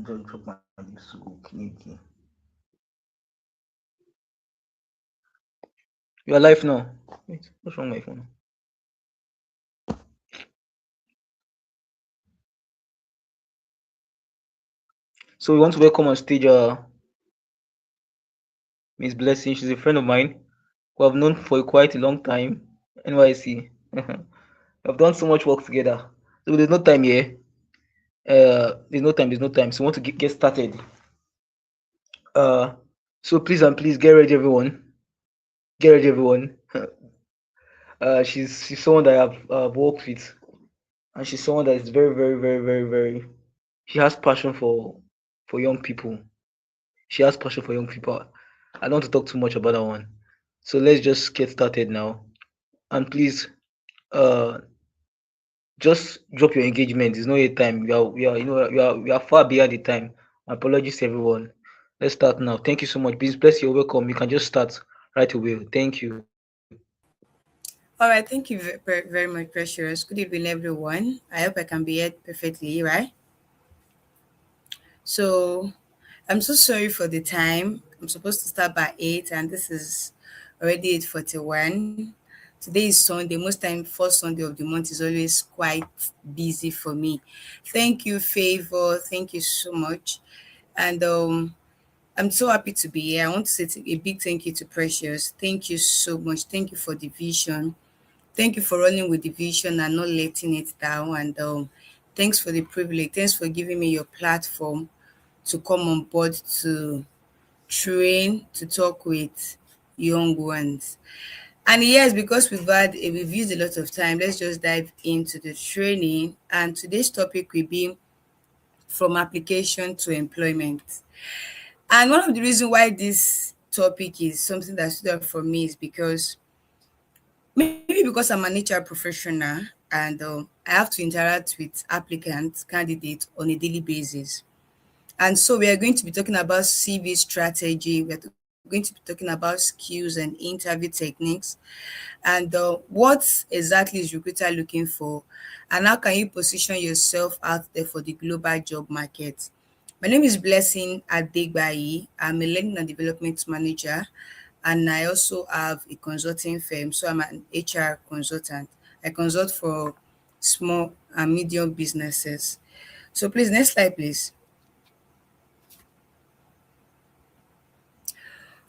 just drop my this to go clinic. You are live now. Wait, what's wrong with my phone? So we want to welcome on stage Miss Blessing. She's a friend of mine who I've known for quite a long time. NYC. We've done so much work together. So there's no time here. There's no time. So we want to get started. Uh, so please and please get ready, everyone. Get ready, everyone. She's someone that I've worked with, and she's someone that is very, very, very, very, very. She has passion for young people. She has passion for young people. I don't want to talk too much about that one. So let's just get started now. And please, uh, just drop your engagement. There's no yet time. We are far beyond the time. My apologies, everyone. Let's start now. Thank you so much. Please, bless you're welcome. You can just start right away. Thank you. All right, thank you very much, Precious. Good evening, everyone. I hope I can be heard perfectly, right? So, I'm so sorry for the time. I'm supposed to start by 8, and this is already 8:41. Today is Sunday. Most time, first Sunday of the month is always quite busy for me. Thank you, Favor. Thank you so much. And I'm so happy to be here. I want to say a big thank you to Precious. Thank you so much. Thank you for the vision. Thank you for running with the vision and not letting it down. And thanks for the privilege. Thanks for giving me your platform to come on board to train, to talk with young ones. And yes, because we've used a lot of time, let's just dive into the training. And today's topic will be from application to employment. And one of the reasons why this topic is something that stood out for me is because maybe because I'm an HR professional and I have to interact with applicants, candidates on a daily basis. And so we are going to be talking about CV strategy. We're going to be talking about skills and interview techniques, and what exactly is recruiter looking for, and how can you position yourself out there for the global job market. My name is Blessing Adegbayi. I'm a learning and development manager, and I also have a consulting firm. So I'm an HR consultant. I consult for small and medium businesses. So please, next slide, please.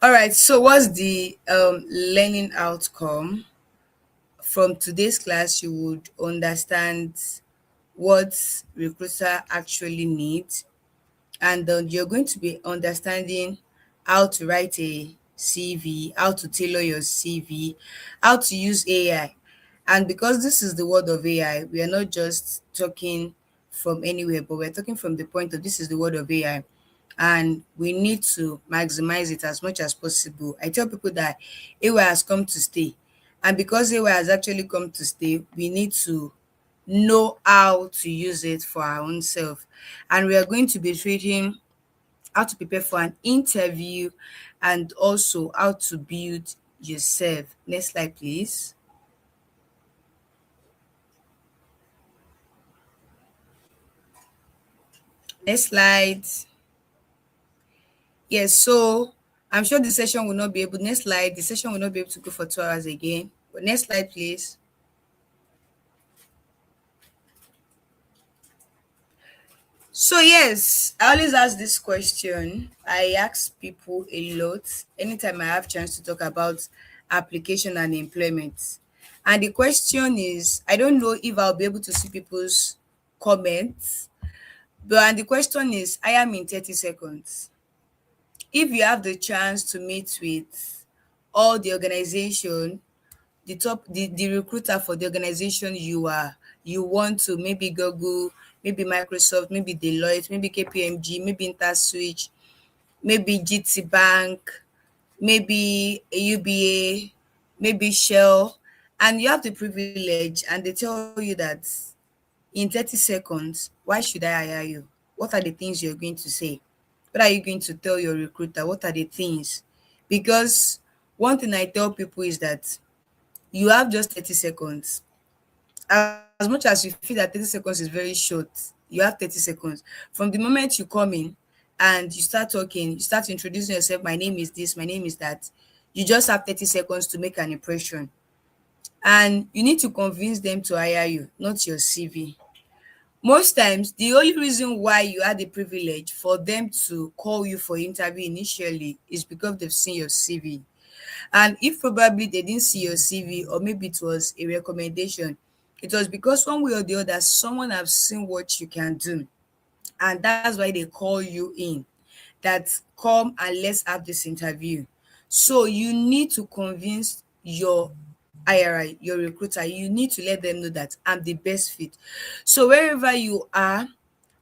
All right. So what's the learning outcome? From today's class, you would understand what recruiter actually needs, and you're going to be understanding how to write a CV, how to tailor your CV, how to use AI. And because this is the world of AI, we are not just talking from anywhere, but we're talking from the point of this is the world of AI. And we need to maximize it as much as possible. I tell people that AI has come to stay. And because AI has actually come to stay, we need to know how to use it for our own self. And we are going to be treating how to prepare for an interview and also how to build yourself. Next slide, please. Next slide. Yes, so I'm sure the session will not be able, next slide, the session will not be able to go for 2 hours again. But next slide, please. So yes, I always ask this question. I ask people a lot anytime I have chance to talk about application and employment. And the question is, I don't know if I'll be able to see people's comments, but and the question is, I am in 30 seconds. If you have the chance to meet with all the organization, the recruiter for the organization you want to, maybe Google, maybe Microsoft, maybe Deloitte, maybe KPMG, maybe InterSwitch, maybe GT Bank, maybe UBA, maybe Shell, and you have the privilege and they tell you that in 30 seconds, why should I hire you? What are the things you're going to say? What are you going to tell your recruiter? What are the things? Because one thing I tell people is that you have just 30 seconds. As much as you feel that 30 seconds is very short, You have 30 seconds. From the moment you come in and you start talking, you start introducing yourself, my name is this, my name is that. You just have 30 seconds to make an impression. And you need to convince them to hire you, not your CV. Most times, the only reason why you had the privilege for them to call you for interview initially is because they've seen your CV. And if probably they didn't see your CV, or maybe it was a recommendation, it was because one way or the other, someone has seen what you can do. And that's why they call you in, that come and let's have this interview. So you need to convince your IRI, your recruiter, you need to let them know that I'm the best fit. So wherever you are,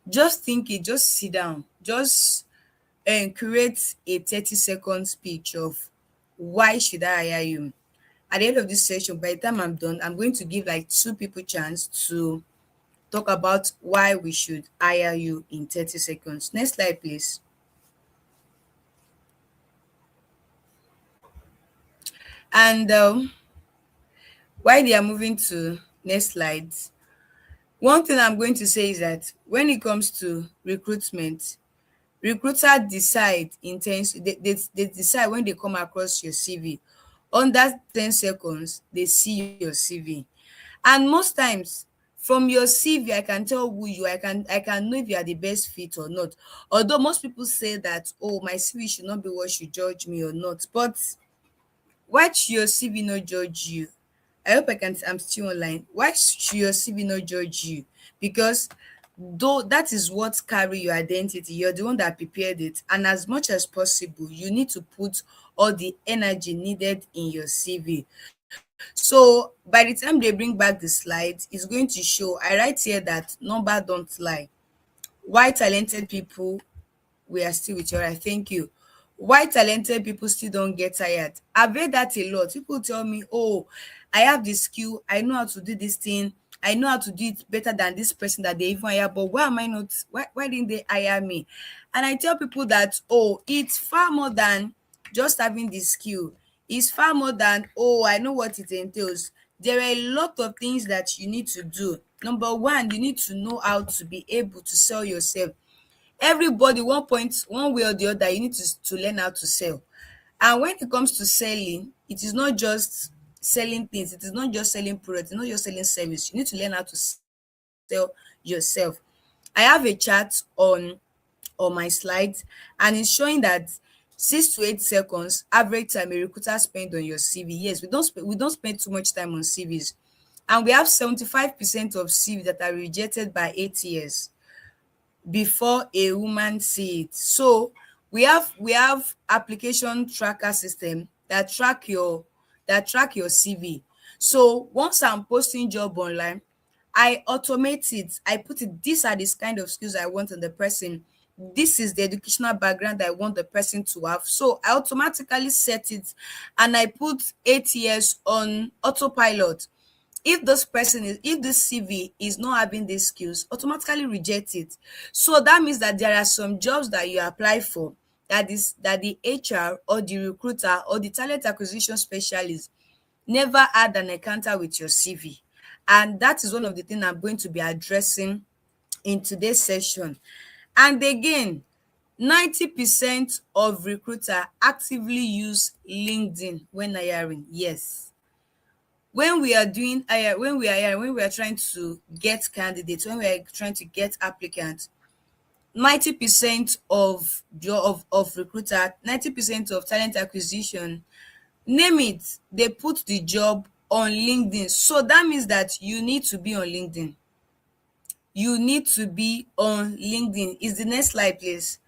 just think it, just sit down, just create a 30-second speech of why should I hire you. At the end of this session, by the time I'm done, I'm going to give like two people chance to talk about why we should hire you in 30 seconds. Next slide, please. And while they are moving to next slides, one thing I'm going to say is that when it comes to recruitment, recruiter decide they decide when they come across your CV. Under 10 seconds, they see your CV. And most times, from your CV, I can tell who you are. I can know if you are the best fit or not. Although most people say that, oh, my CV should not be what should judge me or not. But why should your CV not judge you? I hope I'm still online. Why should your CV not judge you? Because though that is what carry your identity, you're the one that prepared it. And as much as possible, you need to put all the energy needed in your CV. So by the time they bring back the slides, it's going to show. I write here that number don't lie. Why talented people, we are still with you. All right, thank you. Why talented people still don't get tired? I've heard that a lot. People tell me, oh, I have the skill, I know how to do this thing, I know how to do it better than this person that they even hire, but why am I not, why didn't they hire me? And I tell people that, oh, it's far more than just having the skill. It's far more than, oh, I know what it entails. There are a lot of things that you need to do. Number one, you need to know how to be able to sell yourself. Everybody, one way or the other, you need to learn how to sell. And when it comes to selling, it is not just selling things, it is not just selling products, it's not just selling service. You need to learn how to sell yourself. I have a chat on my slides, and it's showing that 6 to 8 seconds average time a recruiter spend on your CV. Yes, we don't spend too much time on CVs. And we have 75% of CV that are rejected by 8 years before a woman see it. So we have application tracker system that track your CV. So once I'm posting job online, I automate it. I put it, these are these kind of skills I want in the person. This is the educational background I want the person to have. So I automatically set it, and I put 8 years on autopilot. If this CV is not having these skills, automatically reject it. So that means that there are some jobs that you apply for, that the HR or the recruiter or the talent acquisition specialist never had an encounter with your CV. And that is one of the things I'm going to be addressing in today's session. And again, 90% of recruiter actively use LinkedIn when hiring. Yes, when we are doing when we are trying to get candidates, when we are trying to get applicants, 90% of recruiter, 90% of talent acquisition, name it, they put the job on LinkedIn. So that means that you need to be on LinkedIn. You need to be on LinkedIn. Is the next slide, please?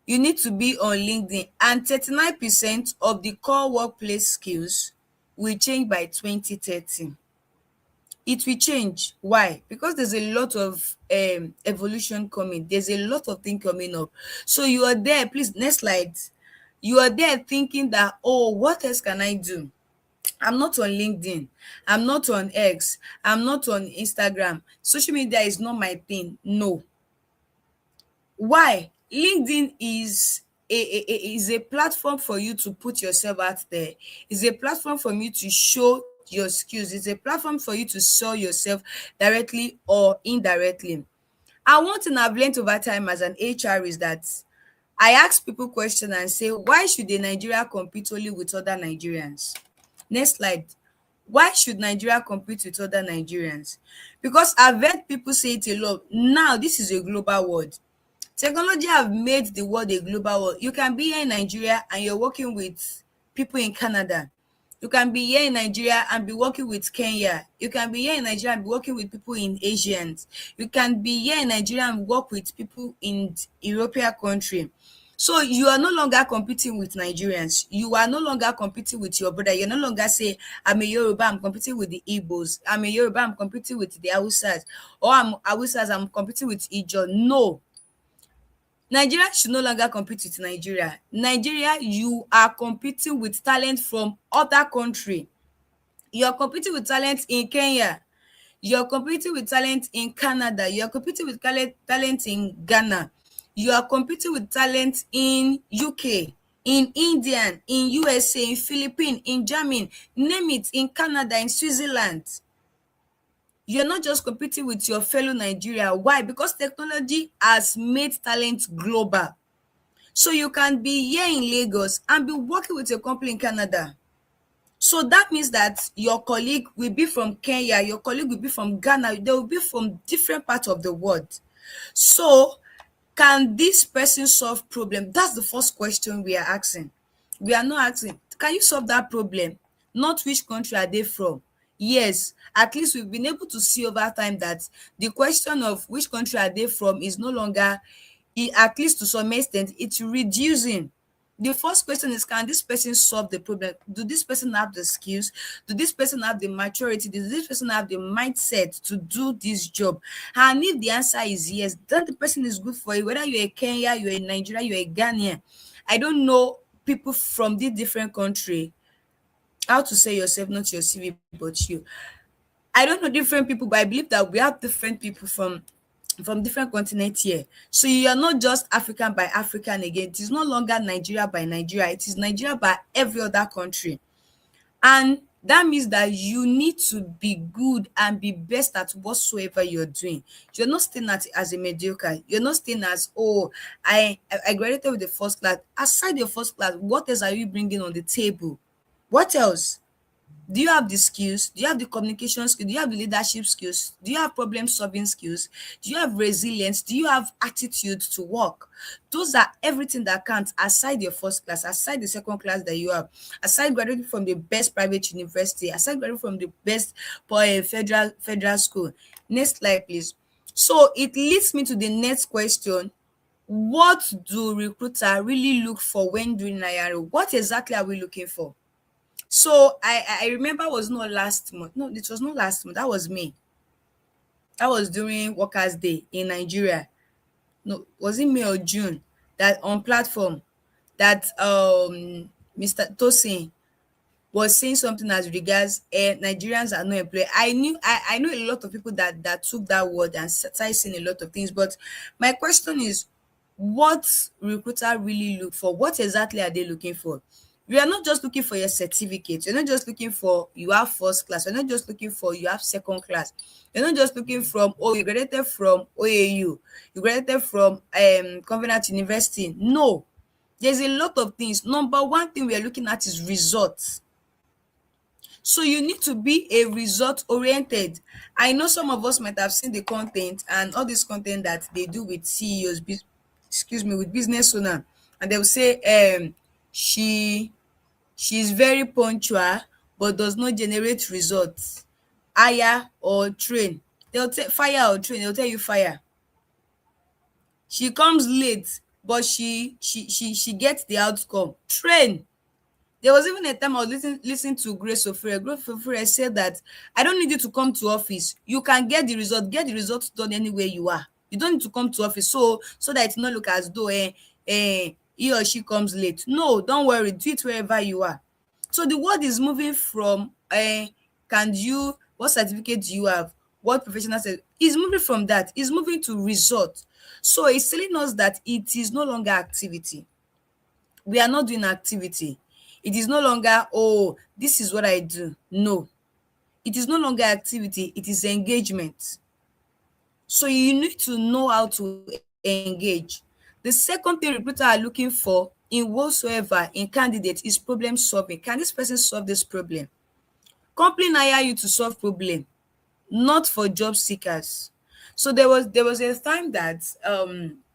You need to be on LinkedIn, and 39% of the core workplace skills will change by 2030. It will change. Why? Because there's a lot of evolution coming. There's a lot of things coming up. So you are there, please, next slide. You are there thinking that, oh, what else can I do? I'm not on LinkedIn. I'm not on X. I'm not on Instagram. Social media is not my thing. No. Why? LinkedIn is a platform for you to put yourself out there. It's a platform for you to show your skills. It's a platform for you to sell yourself directly or indirectly. And one thing I've learned over time as an HR is that I ask people questions and say, why should a Nigeria compete only with other Nigerians? Next slide. Why should Nigeria compete with other Nigerians? Because I've heard people say it a lot. Now, this is a global world. Technology have made the world a global world. You can be here in Nigeria and you're working with people in Canada. You can be here in Nigeria and be working with Kenya. You can be here in Nigeria and be working with people in Asians. You can be here in Nigeria and work with people in European country. So you are no longer competing with Nigerians. You are no longer competing with your brother. You're no longer say, I'm a Yoruba, I'm competing with the Igbos. I'm a Yoruba, I'm competing with the Hausas. Or I'm Hausas, I'm competing with Ijo. No. Nigeria should no longer compete with Nigeria. Nigeria, you are competing with talent from other country. You're competing with talent in Kenya. You're competing with talent in Canada. You're competing with talent in Ghana. You are competing with talent in UK, in India, in USA, in Philippines, in Germany, name it, in Canada, in Switzerland. You're not just competing with your fellow Nigeria. Why? Because technology has made talent global. So you can be here in Lagos and be working with a company in Canada. So that means that your colleague will be from Kenya, your colleague will be from Ghana, they will be from different parts of the world. So can this person solve problem? That's the first question we are asking. We are not asking, can you solve that problem? Not which country are they from. Yes, at least we've been able to see over time that the question of which country are they from is no longer, at least to some extent, it's reducing. The first question is, can this person solve the problem? Do this person have the skills? Do this person have the maturity? Does this person have the mindset to do this job? And if the answer is yes, then the person is good for you. Whether you're a Kenya, you're a Nigeria, you're a Ghanaian. I don't know people from this different country, how to say yourself, not your CV, but you. I don't know different people, but I believe that we have different people from different continents here. So you are not just African by African again. It is no longer Nigeria by Nigeria. It is Nigeria by every other country. And that means that you need to be good and be best at whatsoever you're doing. You're not staying at as a mediocre. You're not staying as, oh, I graduated with the first class. Aside your first class, what else are you bringing on the table? What else? Do you have the skills? Do you have the communication skills? Do you have the leadership skills? Do you have problem solving skills? Do you have resilience? Do you have attitude to work? Those are everything that counts aside your first class, aside the second class that you have, aside graduating from the best private university, aside graduating from the best federal school. Next slide, please. So it leads me to the next question. What do recruiter really look for when doing hiring? What exactly are we looking for? So I remember it was not last month. No, it was not last month. That was May. That was during Workers' Day in Nigeria. No, was it May or June? That on platform that Mr. Tosin was saying something as regards Nigerians are not employed. I know a lot of people that took that word and started saying a lot of things. But my question is, what recruiter really look for? What exactly are they looking for? We are not just looking for your certificate. You're not just looking for you have first class. You're not just looking for you have second class. You're not just looking from, oh, you graduated from OAU, you graduated from Covenant University. No, there's a lot of things. Number one thing we are looking at is results. So you need to be a result oriented. I know some of us might have seen the content and all this content that they do with CEOs, with business owner, and they will say she's very punctual but does not generate results. Hire or train. They'll say fire or train, they'll tell you fire. She comes late but she gets the outcome. Train. There was even a time I was listening to Grace Ofure. Grace Ofure said that I don't need you to come to office. You can get the result done anywhere you are. You don't need to come to office so that it not look as though he or she comes late. No, don't worry, do it wherever you are. So the world is moving from what certificate do you have? What professional is moving from that, is moving to result. So it's telling us that it is no longer activity. We are not doing activity. It is no longer, oh, this is what I do. No, it is no longer activity. It is engagement. So you need to know how to engage. The second thing recruiters are looking for in whatsoever in candidate is problem solving. Can this person solve this problem? Company hire you to solve problem, not for job seekers. So there was a time that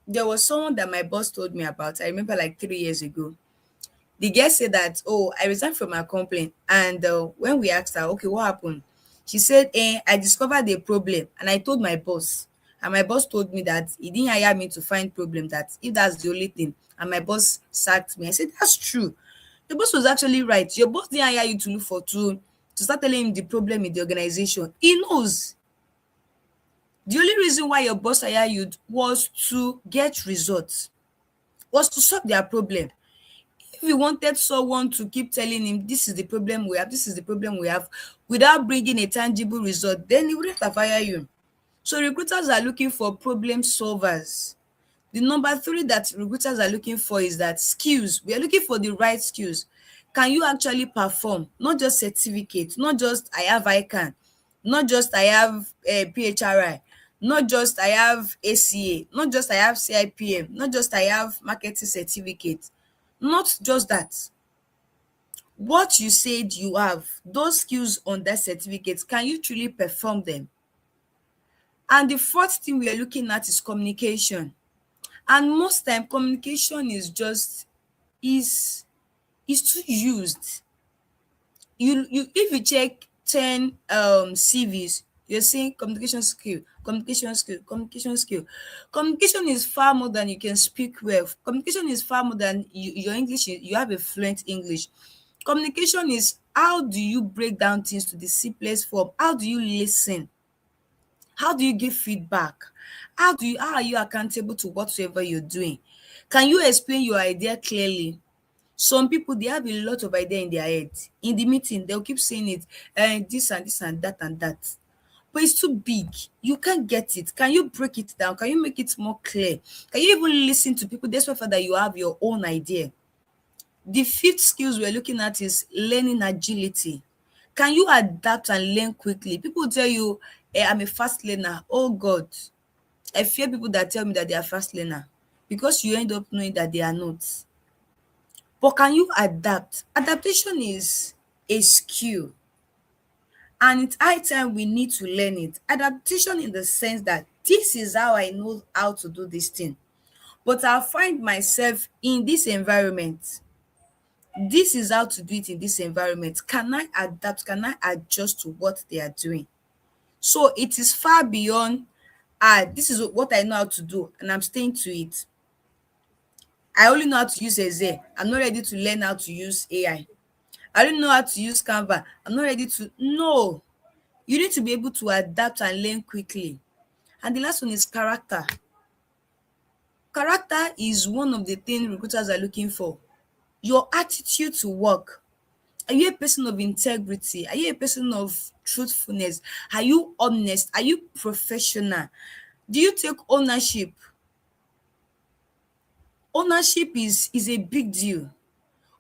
there was someone that my boss told me about. I remember like 3 years ago. The girl said that, oh, I resigned from my company. And when we asked her, okay, what happened? She said, I discovered a problem and I told my boss. And my boss told me that he didn't hire me to find problem, that if that's the only thing. And my boss sacked me. I said, that's true. The boss was actually right. Your boss didn't hire you to look for to start telling him the problem in the organization. He knows. The only reason why your boss hired you was to get results, was to solve their problem. If you wanted someone to keep telling him this is the problem we have, this is the problem we have, without bringing a tangible result, then he wouldn't have hired you. So recruiters are looking for problem solvers. The number three that recruiters are looking for is that skills. We are looking for the right skills. Can you actually perform? Not just certificate, not just I have ICANN, not just I have PHRI, not just I have ACA, not just I have CIPM, not just I have marketing certificate. Not just that. What you said you have, those skills on that certificate, can you truly perform them? And the fourth thing we are looking at is communication. And most time communication is too used. You if you check 10 CVs, you're saying communication skill, communication skill, communication skill. Communication is far more than you can speak well. Communication is far more than your English. You have a fluent English. Communication is how do you break down things to the simplest form? How do you listen? How do you give feedback? How are you accountable to whatsoever you're doing? Can you explain your idea clearly? Some people, they have a lot of idea in their head. In the meeting, they'll keep saying it, this and this and that. But it's too big. You can't get it. Can you break it down? Can you make it more clear? Can you even listen to people despite the fact that you have your own idea? The fifth skills we're looking at is learning agility. Can you adapt and learn quickly? People tell you, I'm a fast learner. Oh God, I fear people that tell me that they are fast learner, because you end up knowing that they are not. But can you adapt? Adaptation is a skill, and it's high time we need to learn it. Adaptation in the sense that this is how I know how to do this thing, but I'll find myself in this environment. This is how to do it in this environment. Can I adapt? Can I adjust to what they are doing? So it is far beyond, this is what I know how to do and I'm staying to it. I only know how to use Excel. I'm not ready to learn how to use AI. I don't know how to use Canva. I'm not ready to. No. You need to be able to adapt and learn quickly. And the last one is character. Character is one of the things recruiters are looking for. Your attitude to work. Are you a person of integrity? Are you a person of truthfulness? Are you honest? Are you professional? Do you take ownership? Ownership is a big deal.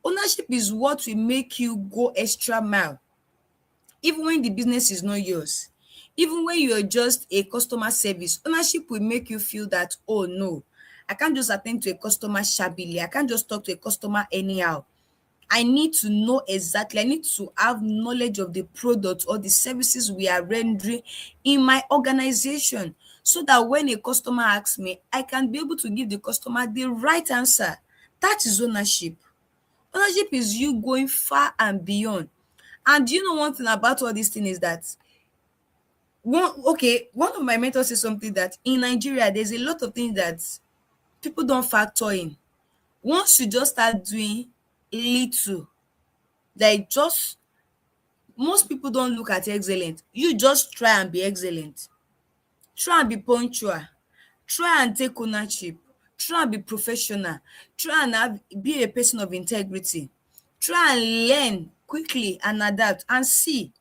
Ownership is what will make you go extra mile, even when the business is not yours. Even when you're just a customer service, ownership will make you feel that, oh no, I can't just attend to a customer shabbily. I can't just talk to a customer anyhow. I need to know exactly, I need to have knowledge of the product or the services we are rendering in my organization, so that when a customer asks me, I can be able to give the customer the right answer. That is ownership. Ownership is you going far and beyond. And you know one thing about all this thing is that one of my mentors said something that in Nigeria, there's a lot of things that people don't factor in. Once you just start doing little, like just most people don't look at excellent. You just try and be excellent. Try and be punctual. Try and take ownership. Try and be professional. Try and be a person of integrity. Try and learn quickly and adapt and see.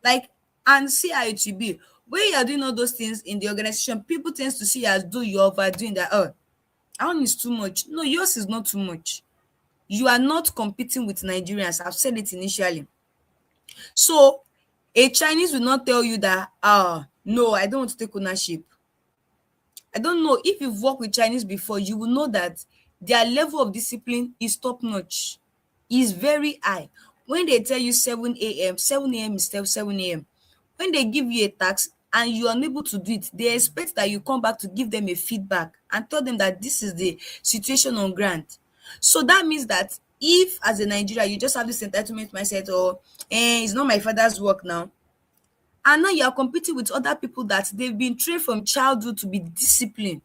Like, and see how it will be. When you are doing all those things in the organization, people tend to see you as though you're overdoing that. Oh, our own is too much. No, yours is not too much. You are not competing with Nigerians. I've said it initially. So a Chinese will not tell you that, no, I don't want to take ownership. I don't know if you've worked with Chinese before, you will know that their level of discipline is top notch, is very high. When they tell you 7 a.m., 7 a.m. is still 7 a.m. When they give you a task and you are unable to do it, they expect that you come back to give them a feedback and tell them that this is the situation on ground. So that means that if as a Nigeria you just have this entitlement mindset, or it's not my father's work now, and now you are competing with other people that they've been trained from childhood to be disciplined,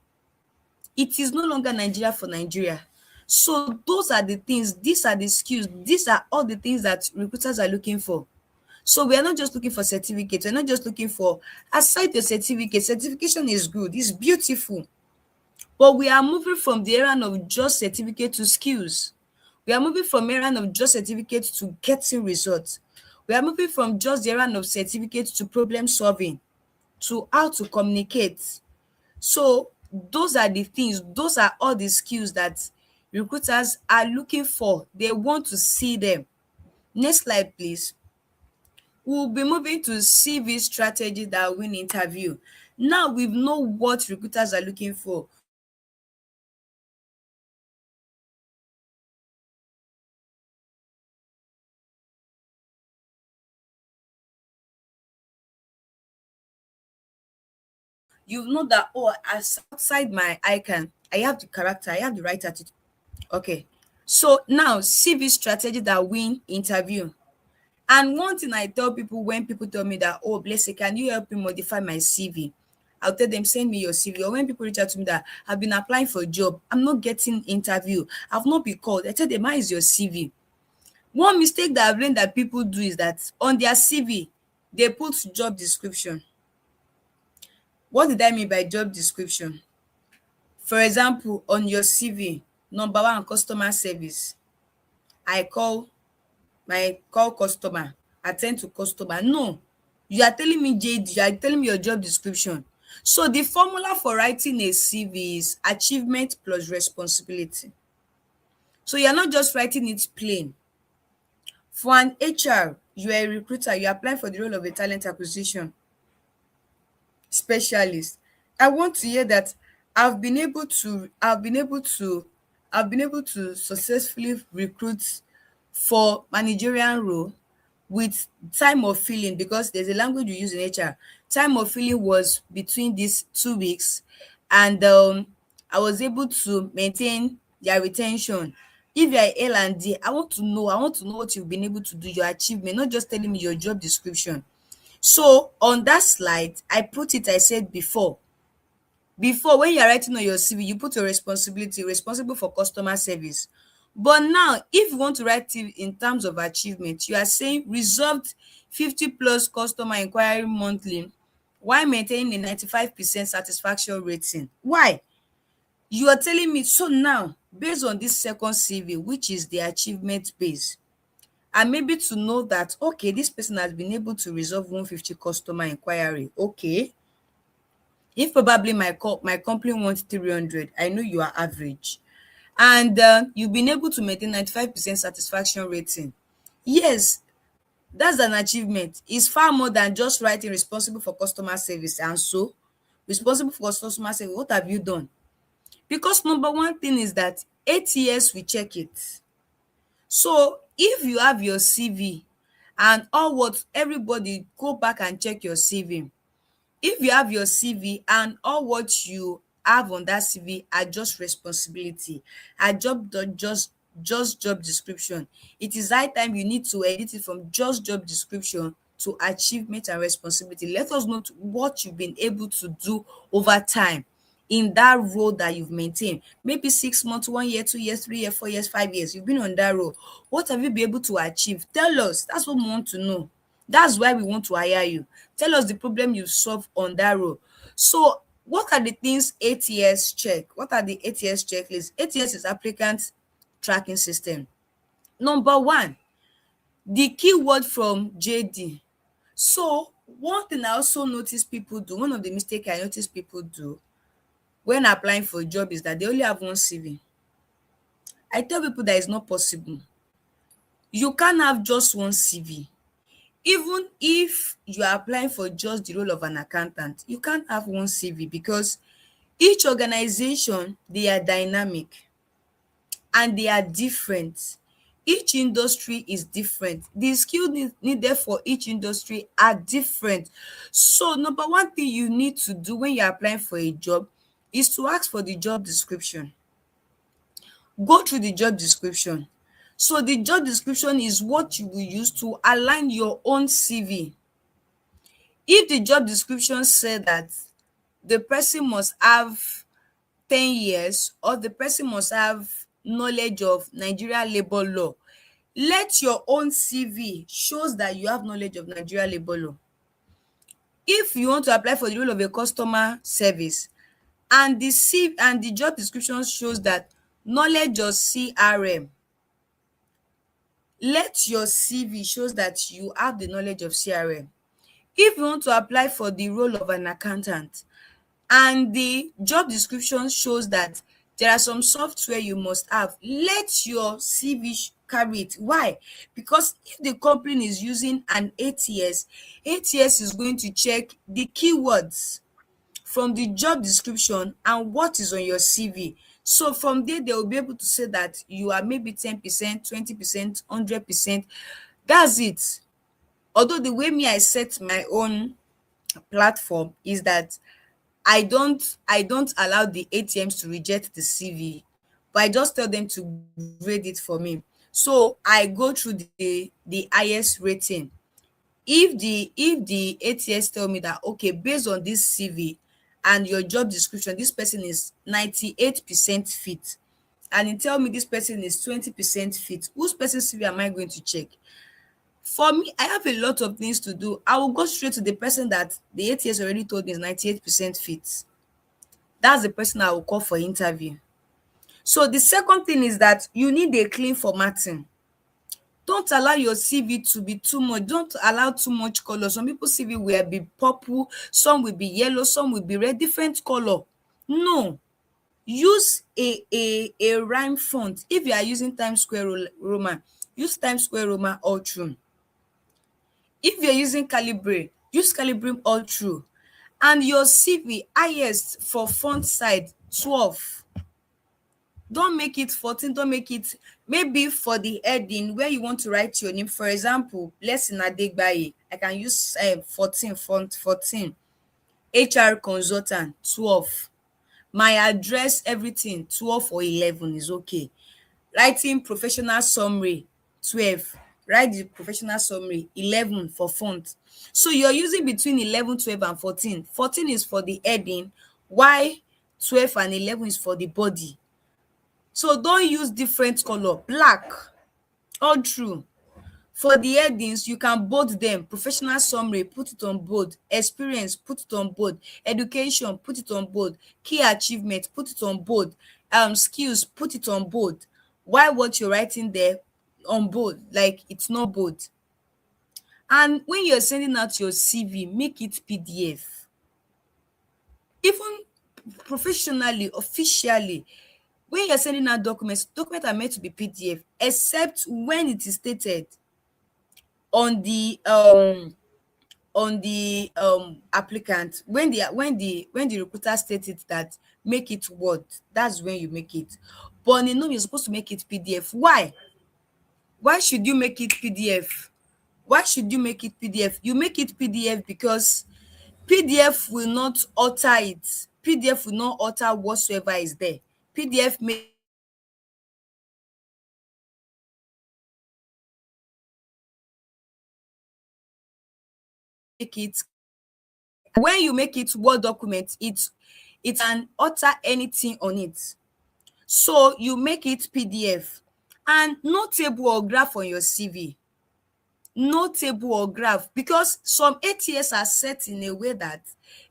it is no longer Nigeria for Nigeria. So those are the things, these are the skills, these are all the things that recruiters are looking for. So we are not just looking for certificates, we're not just looking for, aside the certificate, certification is good, it's beautiful, but we are moving from the era of just certificate to skills. We are moving from era of just certificate to getting results. We are moving from just the era of certificate to problem solving, to how to communicate. So those are the things, those are all the skills that recruiters are looking for. They want to see them. Next slide, please. We'll be moving to CV strategy that win interview. Now we know what recruiters are looking for. We know what recruiters are looking for. We know what recruiters are looking for. We know what recruiters are looking for. We know what recruiters are looking for. You know that, oh, as outside my icon, I have the character, I have the right attitude. Okay. So now CV strategy that win interview. And one thing I tell people when people tell me that, oh, Blessing, can you help me modify my CV? I'll tell them, send me your CV. Or when people reach out to me that I've been applying for a job, I'm not getting interview, I've not been called, I tell them, how is your CV? One mistake that I've learned that people do is that on their CV, they put job description. What did I mean by job description? For example, on your CV, number one, customer service. I call customer, attend to customer. No, you are telling me JD, you are telling me your job description. So the formula for writing a CV is achievement plus responsibility. So you are not just writing it plain. For an HR, you are a recruiter, you apply for the role of a talent acquisition specialist. I want to hear that I've been able to successfully recruit for managerial role with time of filling, because there's a language we use in HR. Time of filling was between these 2 weeks, and I was able to maintain their retention. If you are L&D, I want to know what you've been able to do, your achievement, not just telling me your job description. So on that slide, I said before, when you're writing on your CV, you put your responsibility, responsible for customer service. But now, if you want to write it in terms of achievement, you are saying resolved 50 plus customer inquiry monthly while maintaining a 95% satisfaction rating. Why? You are telling me, so now, based on this second CV, which is the achievement base, and maybe to know that, okay, this person has been able to resolve 150 customer inquiry. Okay, if probably my company wants 300, I know you are average, and you've been able to maintain 95% satisfaction rating. Yes, that's an achievement. It's far more than just writing responsible for customer service. And so, responsible for customer service, what have you done? Because number one thing is that ATS will check it. So if you have your CV and all, what everybody go back and check your CV. If you have your CV and all what you have on that CV are just responsibility, are just job description, it is high time you need to edit it from just job description to achievement and responsibility. Let us know what you've been able to do over time in that role that you've maintained. Maybe 6 months, 1 year, 2 years, 3 years, 4 years, 5 years, you've been on that role. What have you been able to achieve? Tell us. That's what we want to know. That's why we want to hire you. Tell us the problem you solve on that role. So what are the things ATS check? What are the ATS checklists? ATS is applicant tracking system. Number one, the keyword from JD. So one thing I also notice people do, one of the mistakes I notice people do when applying for a job is that they only have one CV. I tell people that it's not possible. You can't have just one CV. Even if you are applying for just the role of an accountant, you can't have one CV, because Each organization, they are dynamic and they are different. Each industry is different. The skill needed for each industry are different. So number one thing you need to do when you're applying for a job is to ask for the job description. Go through the job description. So the job description is what you will use to align your own CV. If the job description said that the person must have 10 years or the person must have knowledge of Nigeria labour law, let your own CV shows that you have knowledge of Nigeria labour law. If you want to apply for the role of a customer service and the job description shows that knowledge of CRM, let your CV shows that you have the knowledge of CRM. If you want to apply for the role of an accountant and the job description shows that there are some software you must have, let your CV carry it. Why? Because if the company is using an ATS, ATS is going to check the keywords from the job description and what is on your CV. So from there, they will be able to say that you are maybe 10%, 20%, 100%. That's it. Although the way me I set my own platform is that I don't allow the ATMs to reject the CV, but I just tell them to grade it for me. So I go through the highest rating. If the ATS tell me that okay, based on this CV and your job description, this person is 98% fit, and he tell me this person is 20% fit, whose person CV am I going to check? For me, I have a lot of things to do. I will go straight to the person that the ATS already told me is 98% fit. That's the person I will call for interview. So the second thing is that you need a clean formatting. Don't allow your CV to be too much. Don't allow too much color. Some people CV will be purple, some will be yellow, some will be red, different color. No. Use a rhyme font. If you are using Times Square Roman, use Times Square Roman all through. If you're using Calibre, use Calibre all through. And your CV highest for font size 12. Don't make it 14, don't make it, maybe for the heading where you want to write your name. For example, Blessing Adegbaye, I can use 14, font 14. HR consultant 12. My address, everything 12 or 11 is okay. Writing professional summary 12. Write the professional summary 11 for font. So you're using between 11, 12 and 14. 14 is for the heading, while 12 and 11 is for the body. So don't use different color. Black all through. For the headings, you can bold them. Professional summary, put it on bold. Experience, put it on bold. Education, put it on bold. Key achievement, put it on bold. Skills, put it on bold. Why what you're writing there on bold, like it's not bold. And when you're sending out your CV, make it PDF. Even professionally, officially, when you're sending out documents are meant to be PDF, except when it is stated on the applicant. When the recruiter states it that make it Word, that's when you make it. But on a norm, you're supposed to make it PDF. Why should you make it PDF? Why should you make it PDF? You make it PDF because PDF will not alter it. PDF will not alter whatsoever is there. PDF make it. When you make it Word document, it can alter anything on it. So you make it PDF. And no table or graph on your CV. No table or graph, because some ATS are set in a way that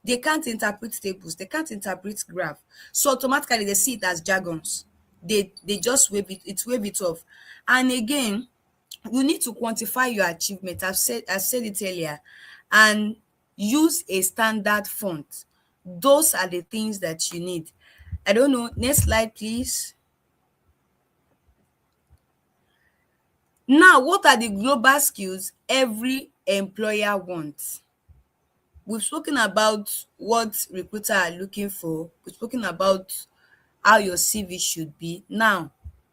they can't interpret tables, they can't interpret graph. So automatically they see it as jargons. They just wave it off. And again, you need to quantify your achievement. I've said it earlier, and use a standard font. Those are the things that you need. I don't know. Next slide, please. Now, what are the global skills every employer wants? we've spoken about what recruiter are looking for. We've spoken about how your CV should be. Now,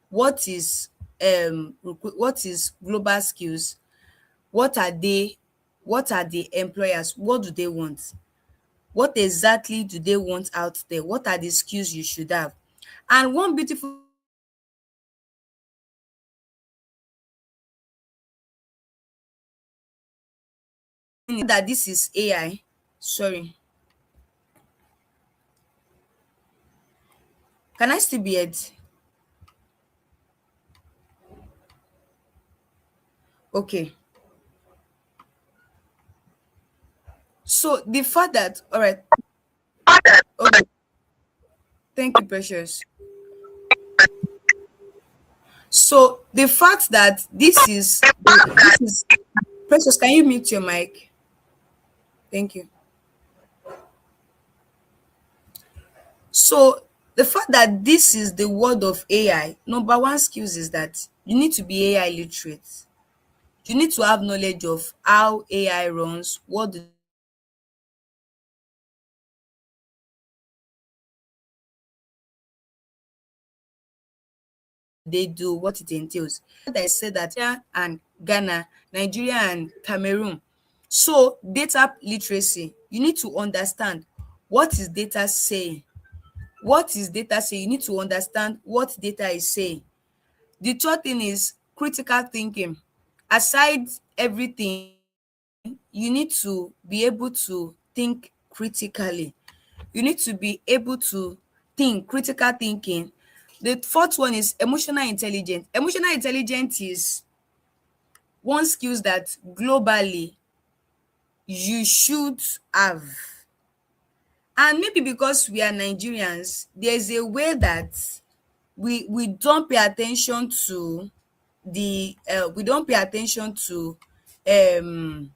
what is what is global skills? What are they? What are the employers? What do they want? What exactly do they want out there? What are the skills you should have? And one beautiful thing about that this is AI. Sorry, can I still be heard? Okay. So the fact that, all right, okay, thank you, Precious. So the fact that this is Precious, can you mute your mic? Thank you. So the fact that this is the world of AI, number one skills is that you need to be AI literate. You need to have knowledge of how AI runs, what do they do, what it entails. I said that Nigeria and Ghana, Nigeria and Cameroon. So data literacy, you need to understand what is data saying. What is data saying? You need to understand what data is saying. The third thing is critical thinking. Aside everything, you need to be able to think critically. You need to be able to think, critical thinking. The fourth one is emotional intelligence. Emotional intelligence is one skills that globally you should have. And maybe because we are Nigerians, there's a way that we don't pay attention to we don't pay attention to um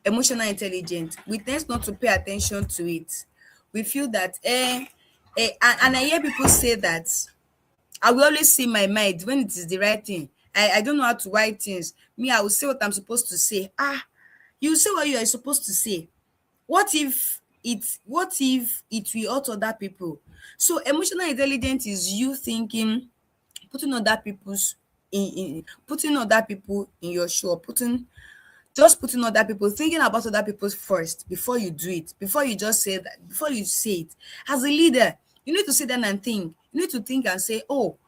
emotional intelligence. We tend not to pay attention to it. We feel that and I hear people say that I will always see my mind when it is the right thing. I don't know how to write things. Me, I will say what I'm supposed to say. You say what you are supposed to say. What if it will hurt other people? So emotional intelligence is you thinking, putting other people's in putting other people in your shoe, putting other people, thinking about other people first before you do it, before you just say that, before you say it. As a leader, you need to sit down and think. You need to think and say, oh,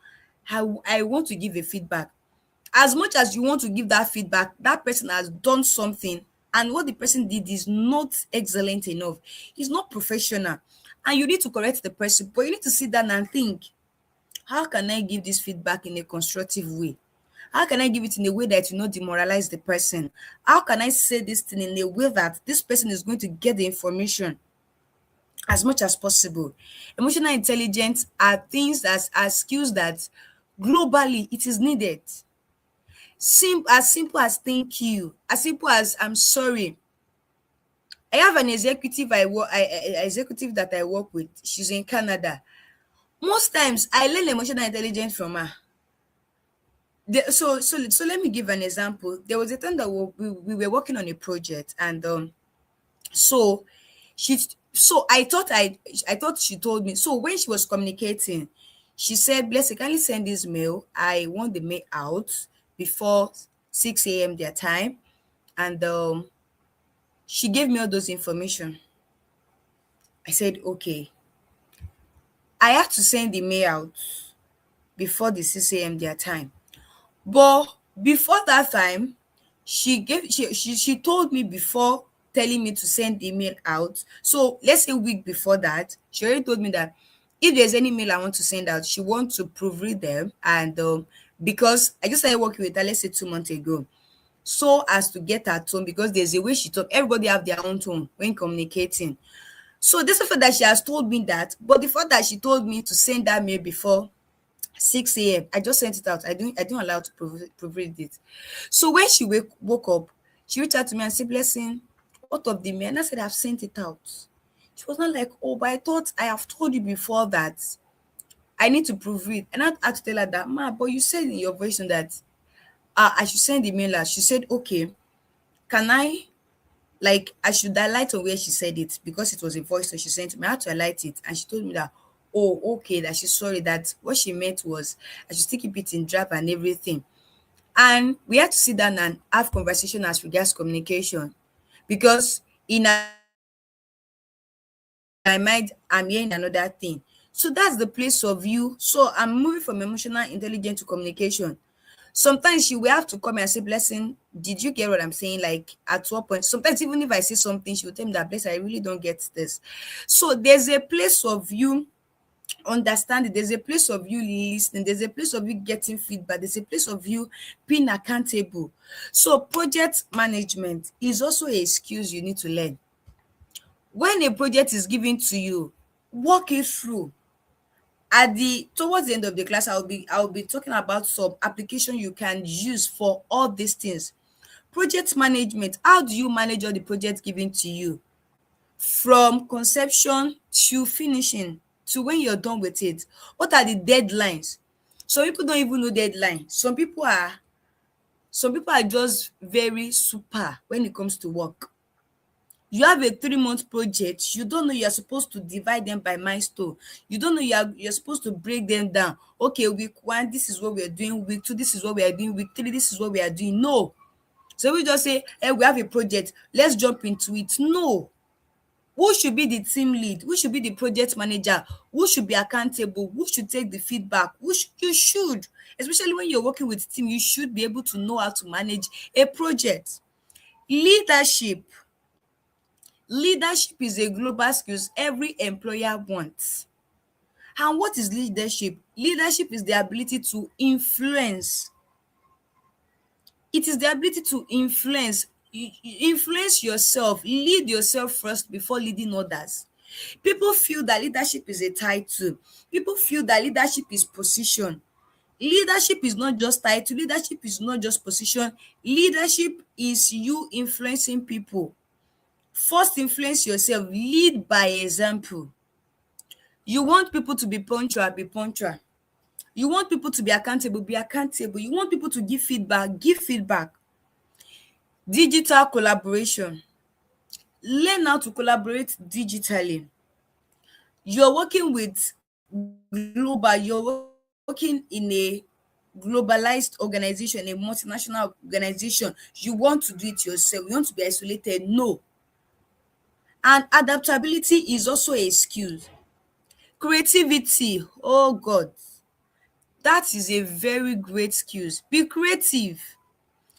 I want to give a feedback. As much as you want to give that feedback, that person has done something, and what the person did is not excellent enough. It's not professional. And you need to correct the person, but you need to sit down and think, how can I give this feedback in a constructive way? How can I give it in a way that will not demoralize the person? How can I say this thing in a way that this person is going to get the information as much as possible? Emotional intelligence are things that are skills that globally it is needed. Simple as thank you, as simple as I'm sorry. I have an executive executive that I work with. She's in Canada. Most times I learn emotional intelligence from her. So let me give an example. There was a time that we were working on a project, and so she so I thought she told me. So when she was communicating, she said, Blessing, can you send this mail? I want the mail out before 6 a.m. their time. And she gave me all those information. I said, okay. I had to send the mail out before the 6 a.m. their time. But before that time, she told me before telling me to send the email out. So let's say a week before that, she already told me that if there's any mail I want to send out, she wants to proofread them. And because I just started working with her, let's say 2 months ago, so as to get her tone, because there's a way she talk. Everybody have their own tone when communicating. So this is the fact that she has told me that, but the fact that she told me to send that mail before 6 a.m. I just sent it out. I didn't allow her to proofread it. So when she woke up, she reached out to me and said, Blessing, what of the mail? And I said, I've sent it out. She was not like, oh, but I thought I have told you before that I need to proofread. And I had to tell her that, ma, but you said in your version that I should send the mail out. She said, okay, can I Like, I should highlight on where she said it because it was a voice so she sent to me. I had to highlight it, and she told me that, oh, okay, that she's sorry, that what she meant was I should still keep it in draft and everything. And we had to sit down and have conversation as regards communication, because in my mind I'm hearing another thing. So that's the place of you. So I'm moving from emotional intelligence to communication. Sometimes she will have to come and say, Blessing, did you get what I'm saying? Like, at what point? Sometimes even if I say something, she will tell me that, Bless, I really don't get this. So there's a place of you understanding, there's a place of you listening, there's a place of you getting feedback, there's a place of you being accountable. So project management is also a skills you need to learn. When a project is given to you, walk it through. At the towards the end of the class, I'll be talking about some application you can use for all these things. Project management, how do you manage all the projects given to you, from conception to finishing, to when you're done with it? What are the deadlines? Some people don't even know deadline. Some people are just very super when it comes to work. You have a 3 month project, you don't know you're supposed to divide them by milestone. You don't know you're supposed to break them down. Okay, week 1, this is what we are doing. Week 2, this is what we are doing. Week 3, this is what we are doing. No. So we just say, hey, we have a project, let's jump into it. No. Who should be the team lead? Who should be the project manager? Who should be accountable? Who should take the feedback? You should, especially when you're working with team, you should be able to know how to manage a project. Leadership. Leadership is a global skills every employer wants. And what is leadership? Leadership is the ability to influence. It is the ability to influence. Influence yourself, lead yourself first before leading others. People feel that leadership is a title. People feel that leadership is position. Leadership is not just title, leadership is not just position. Leadership is you influencing people. First, influence yourself, lead by example. You want people to be punctual, be punctual. You want people to be accountable, be accountable. You want people to give feedback, give feedback. Digital collaboration. Learn how to collaborate digitally. You're working with global, you're working in a globalized organization, a multinational organization. You want to do it yourself, you want to be isolated. No. And adaptability is also a skill. Creativity, oh God, that is a very great skills. Be creative.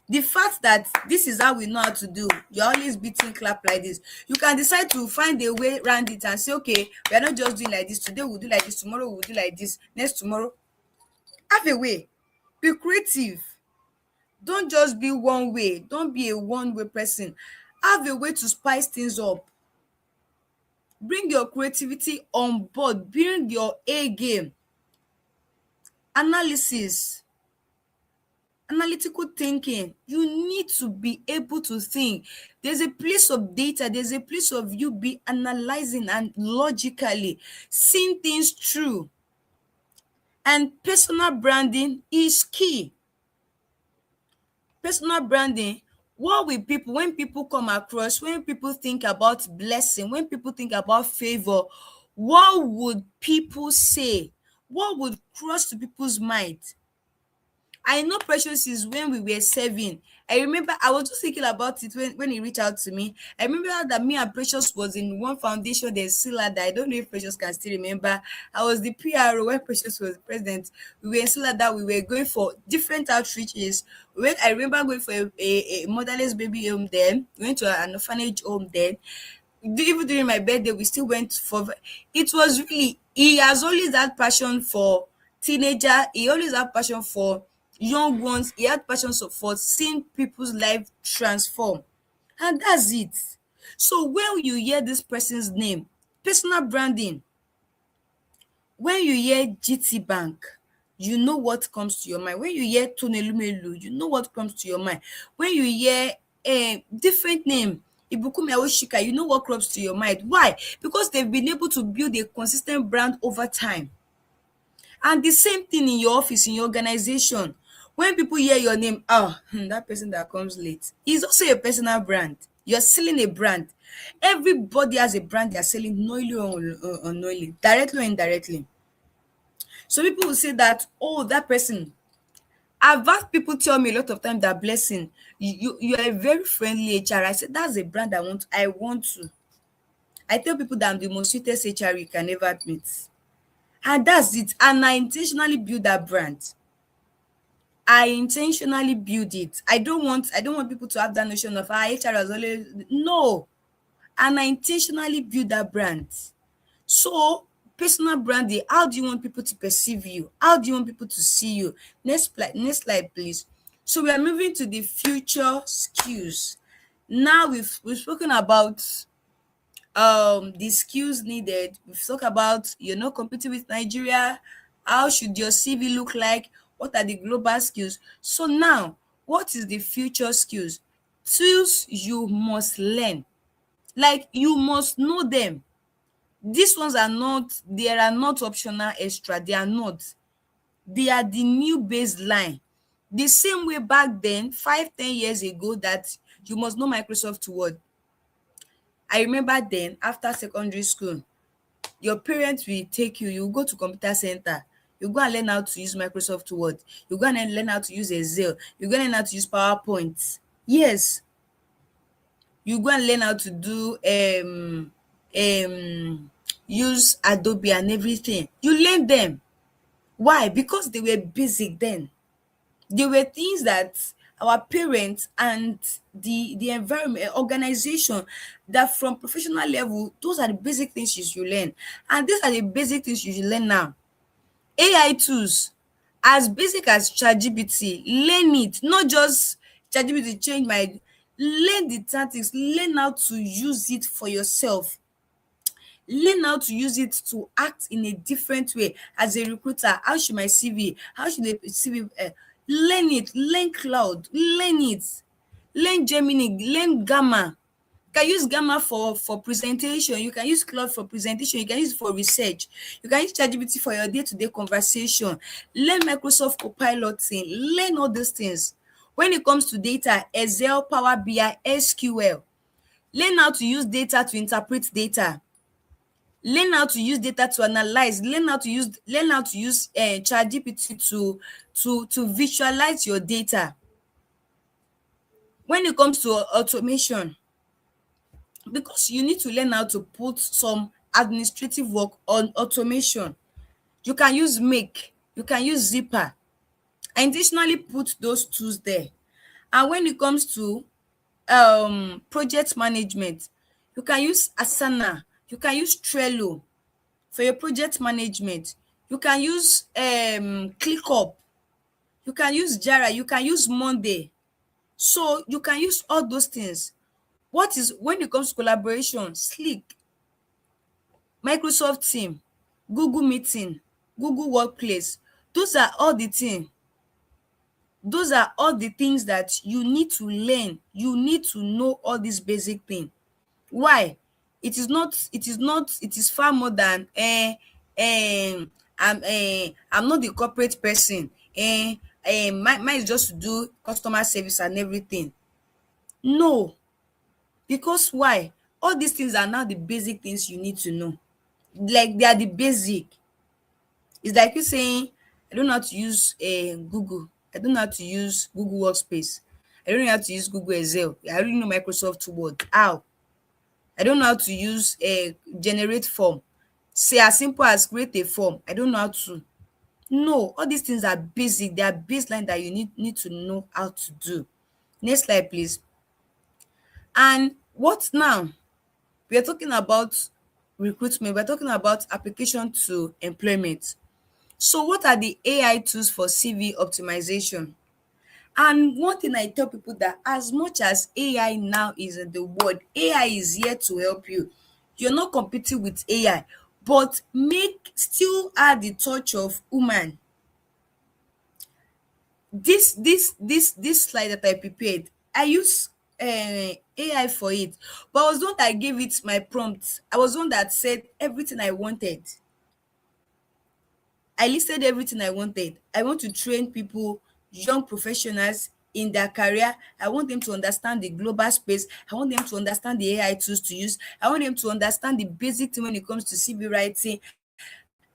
The fact that this is how we know how to do, you're always beating clap like this, you can decide to find a way around it and say, okay, we are not just doing like this, today we'll do like this, tomorrow we'll do like this, next tomorrow. Have a way. Be creative. Don't just be one way, don't be a one-way person. Have a way to spice things up. Bring your creativity on board, bring your A game. Analysis, analytical thinking. You need to be able to think. There's a place of data, there's a place of you be analyzing and logically seeing things through. And personal branding is key. Personal branding, what will people, when people come across, when people think about blessing, when people think about favor, what would people say? What would cross to people's mind? I know Precious is when we were serving. I remember I was just thinking about it when he reached out to me. I remember that me and Precious was in one foundation, there's Silada. I don't know if Precious can still remember. I was the PRO when Precious was president. We were in Silada, we were going for different outreaches. I remember going for a motherless baby home then. We went to an orphanage home then. Even during my birthday, we still went for it. Was really, he has always had passion for teenager, he always had passion for young ones, he had passion for seeing people's life transform. And that's it. So when you hear this person's name, personal branding, when you hear GT Bank, you know what comes to your mind. When you hear Tonelumelu, you know what comes to your mind. When you hear a different name, Ibukumi Awoshika, you know what comes to your mind. Why? Because they've been able to build a consistent brand over time. And the same thing in your office, in your organization. When people hear your name, that person that comes late is also a personal brand. You're selling a brand. Everybody has a brand they're selling, knowingly or unknowingly, directly or indirectly. So people will say that, oh, that person. I've had people tell me a lot of time that, Blessing, you are a very friendly HR. I said that's a brand I want to. I tell people that I'm the most sweetest HR you can ever meet. And that's it. And I intentionally build that brand. I intentionally build it. I don't want people to have that notion of HR has always no. And I intentionally build that brand. So personal branding, how do you want people to perceive you? How do you want people to see you? Next slide, please. So we are moving to the future skills. Now we've spoken about the skills needed. We've talked about you're not competing with Nigeria. How should your CV look like? What are the global skills? So now, what is the future skills? Tools you must learn. Like you must know them. These ones are not, they are not optional extra. They are not. They are the new baseline. The same way back then, 5, 10 years ago, that you must know Microsoft Word. I remember then, after secondary school, your parents will take you, you go to computer center, you go and learn how to use Microsoft Word, you go and learn how to use Excel, you go and learn how to use PowerPoint. Yes, you go and learn how to do use Adobe and everything. You learn them. Why? Because they were basic then. They were things that our parents and the environment, organization, that from professional level, those are the basic things you should learn. And these are the basic things you should learn now. AI tools, as basic as ChatGPT, learn it. Not just ChatGPT change my, learn the tactics, learn how to use it for yourself. Learn how to use it to act in a different way. As a recruiter, how should my CV, how should the CV, learn it, learn cloud, learn it, learn Gemini, learn Gamma. You can use Gamma for presentation, you can use Cloud for presentation, you can use it for research, you can use ChatGPT for your day-to-day conversation. Learn Microsoft Copiloting, learn all these things. When it comes to data, Excel, Power BI, SQL, learn how to use data to interpret data. Learn how to use data to analyze. Learn how to use ChatGPT to visualize your data. When it comes to automation, because you need to learn how to put some administrative work on automation. You can use Make, you can use Zipper. I intentionally put those tools there. And when it comes to project management, you can use Asana, you can use Trello for your project management. You can use ClickUp, you can use Jira, you can use Monday. So you can use all those things. What is, when it comes to collaboration, Slack, Microsoft Team, Google Meeting, Google Workplace, those are all the things. Those are all the things that you need to learn. You need to know all these basic things. Why? It is far more than I'm not the corporate person. Mine is just to do customer service and everything. No, because why? All these things are now the basic things you need to know. Like they are the basic. It's like you saying, I don't know how to use Google. I don't know how to use Google Workspace. I don't know how to use Google Excel. I already know Microsoft Word. How? I don't know how to use a generate form. Say as simple as create a form. I don't know how to. No, all these things are basic. They are baseline that you need to know how to do. Next slide, please. And what now? We are talking about recruitment. We're talking about application to employment. So what are the AI tools for CV optimization? And one thing I tell people, that as much as AI now is in the world, AI is here to help you. You're not competing with AI, but still add the touch of human. This slide that I prepared, I use AI for it, but I was the one that gave it my prompt. I was the one that said everything I wanted. I listed everything I wanted. I want to train people, young professionals in their career. I want them to understand the global space. I want them to understand the AI tools to use. I want them to understand the basic thing when it comes to CV writing.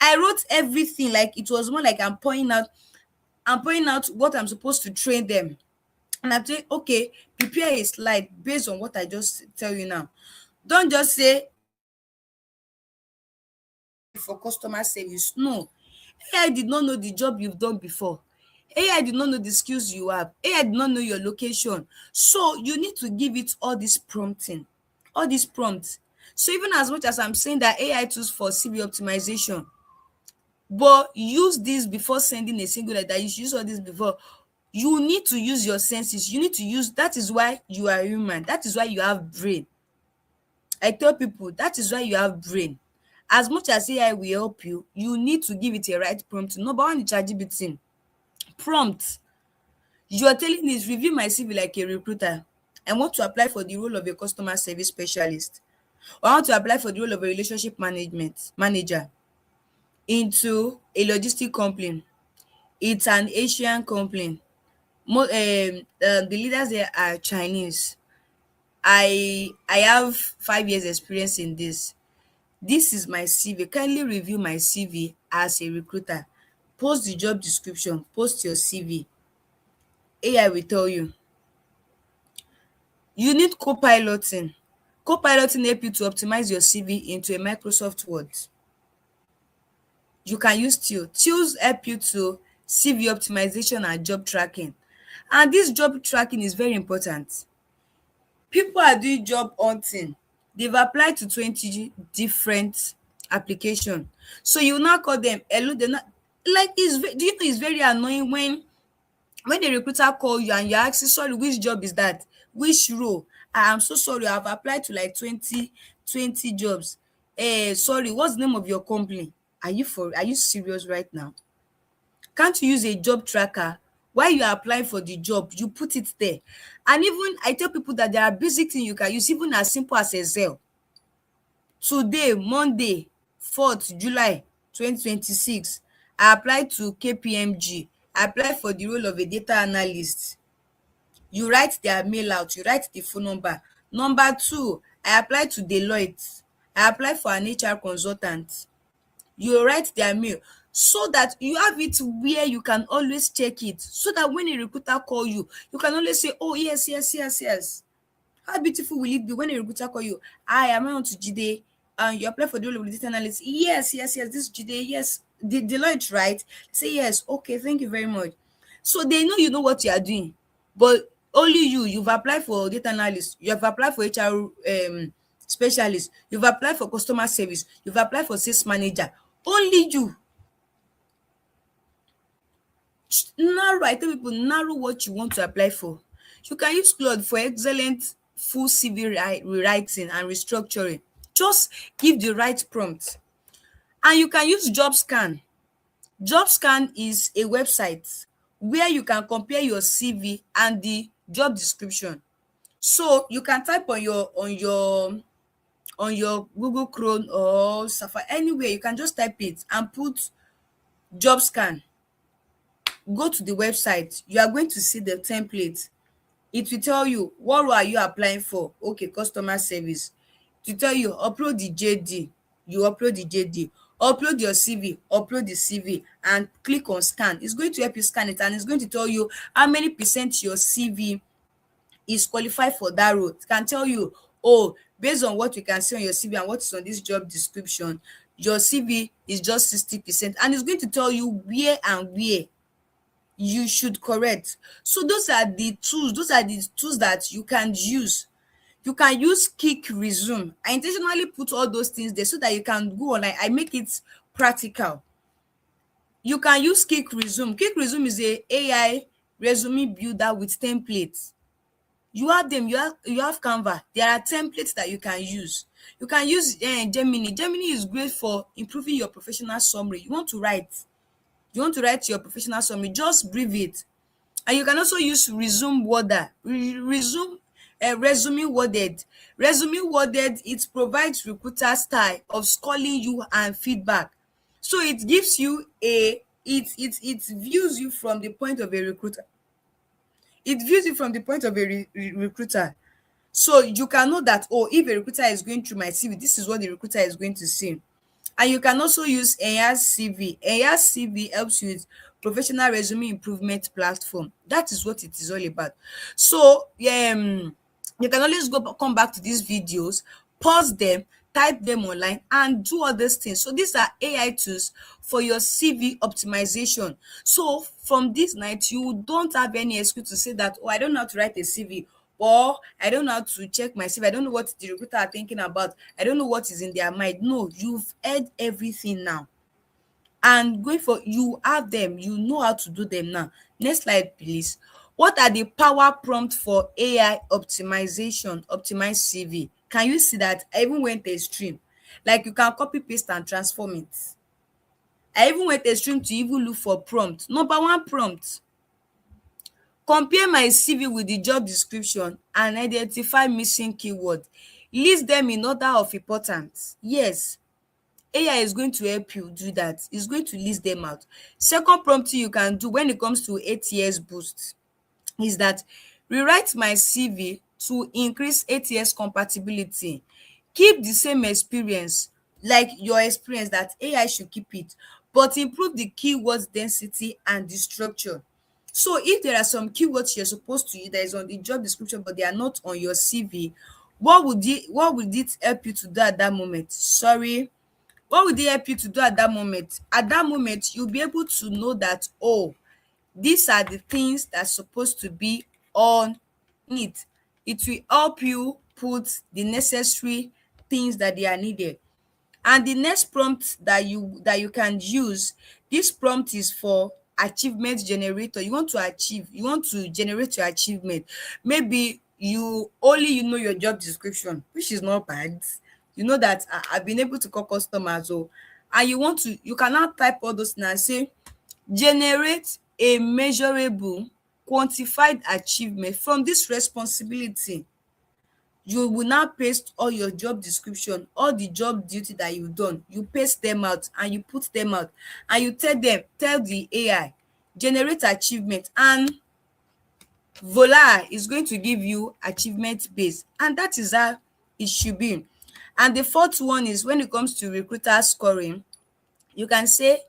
I wrote everything, like it was more like I'm pointing out what I'm supposed to train them. And I'm saying, okay, prepare a slide based on what I just tell you now. Don't just say for customer service. No, AI did not know the job you've done before. AI did not know the skills you have. AI did not know your location. So you need to give it all this prompting, all these prompts. So even as much as I'm saying that AI tools for CV optimization, but use this before sending a single letter. You should use all this before. You need to use your senses. You need to use, that is why you are human. That is why you have brain. I tell people that is why you have brain. As much as AI will help you, you need to give it a right prompt. Number one, the ChatGPT prompt. You are telling it, review my CV like a recruiter. I want to apply for the role of a customer service specialist. Or I want to apply for the role of a relationship management manager into a logistic company. It's an Asian company. The leaders there are Chinese. I have 5 years experience in this. This is my CV. Kindly review my CV as a recruiter. Post the job description, post your CV. AI will tell you. You need co-piloting. Co-piloting help you to optimize your CV into a Microsoft Word. You can use Tools help you to CV optimization and job tracking. And this job tracking is very important. People are doing job hunting. They've applied to 20 different application. So you now call them, hello, they're not, like, do you know it's very annoying when the recruiter call you and you're asking, sorry, which job is that? Which role? I'm so sorry, I've applied to like 20 jobs. Sorry, what's the name of your company? Are you serious right now? Can't you use a job tracker? While you are applying for the job, you put it there. And even I tell people that there are basic things you can use, even as simple as Excel. Today, Monday, 4th July 2026, I applied to KPMG. I applied for the role of a data analyst. You write their mail out, you write the phone number. Number two, I applied to Deloitte. I applied for an HR consultant. You write their mail so that you have it where you can always check it, so that when a recruiter call you, you can always say, oh yes, yes, yes, yes. How beautiful will it be when a recruiter call you? Hi, am I on to Jide? You apply for the role of data analyst. Yes, yes, yes. This is Jide. Yes, Deloitte, right? Say yes. Okay, thank you very much. So they know you know what you are doing, but only you've applied for data analyst. You have applied for HR specialist. You've applied for customer service. You've applied for sales manager. Only you. Narrow. I tell people, narrow what you want to apply for. You can use Claude for excellent full CV rewriting and restructuring. Just give the right prompt. And you can use JobScan. JobScan is a website where you can compare your CV and the job description. So you can type on your Google Chrome or Safari, anywhere. You can just type it and put JobScan. Go to the website. You are going to see the template. It will tell you, what role are you applying for? Okay, customer service. To tell you, upload the JD. You upload the JD. Upload your CV. Upload the CV and click on scan. It's going to help you scan it, and it's going to tell you how many percent your CV is qualified for that role. It can tell you, oh, based on what we can see on your CV and what is on this job description, your CV is just 60%, and it's going to tell you where and where you should correct. So those are the tools that you can use. You can use Kick Resume. I intentionally put all those things there so that you can go online. I make it practical. You can use Kick Resume. Kick Resume is a AI resume builder with templates. You have them. You have Canva. There are templates that you can use. You can use Gemini. Gemini is great for improving your professional summary. You want to write your professional summary, just brief it. And you can also use Resume Worded. Resume Worded. Resume Worded, it provides recruiter style of calling you and feedback. So it gives you it views you from the point of a recruiter. It views it from the point of a recruiter. So you can know that, oh, if a recruiter is going through my CV, this is what the recruiter is going to see. And you can also use enhanced CV. Enhanced CV helps you with professional resume improvement platform. That is what it is all about. So you can always come back to these videos, pause them, type them online, and do all these things. So these are AI tools for your CV optimization. So from this night, you don't have any excuse to say that, oh, I don't know how to write a CV, or I don't know how to check my CV. I don't know what the recruiter are thinking about. I don't know what is in their mind. No, you've heard everything now. And going for, you have them, you know how to do them now. Next slide, please. What are the power prompt for AI optimization, optimize CV? Can you see that I even went extreme? Like you can copy, paste, and transform it. I even went extreme to even look for prompt. Number one prompt: compare my CV with the job description and identify missing keyword. List them in order of importance. Yes, AI is going to help you do that. It's going to list them out. Second prompting you can do when it comes to ATS boost is that rewrite my CV to increase ATS compatibility. Keep the same experience, like your experience, that AI should keep it, but improve the keywords density and the structure. So if there are some keywords you're supposed to use that is on the job description but they are not on your CV, what would it help you to do at that moment? Sorry, what would it help you to do at that moment? At that moment, you'll be able to know that, oh, these are the things that's supposed to be on it. It will help you put the necessary things that they are needed. And the next prompt that you can use, this prompt is for achievement generator. You want to generate your achievement. Maybe you know your job description, which is not bad. You know that I've been able to call customers, and you can now type all those things and say, generate a measurable, quantified achievement from this responsibility. You will now paste all your job description, all the job duty that you've done, you paste them out and you put them out, and you tell the AI, generate achievement, and voila, is going to give you achievement base. And that is how it should be. And the fourth one is when it comes to recruiter scoring, you can say,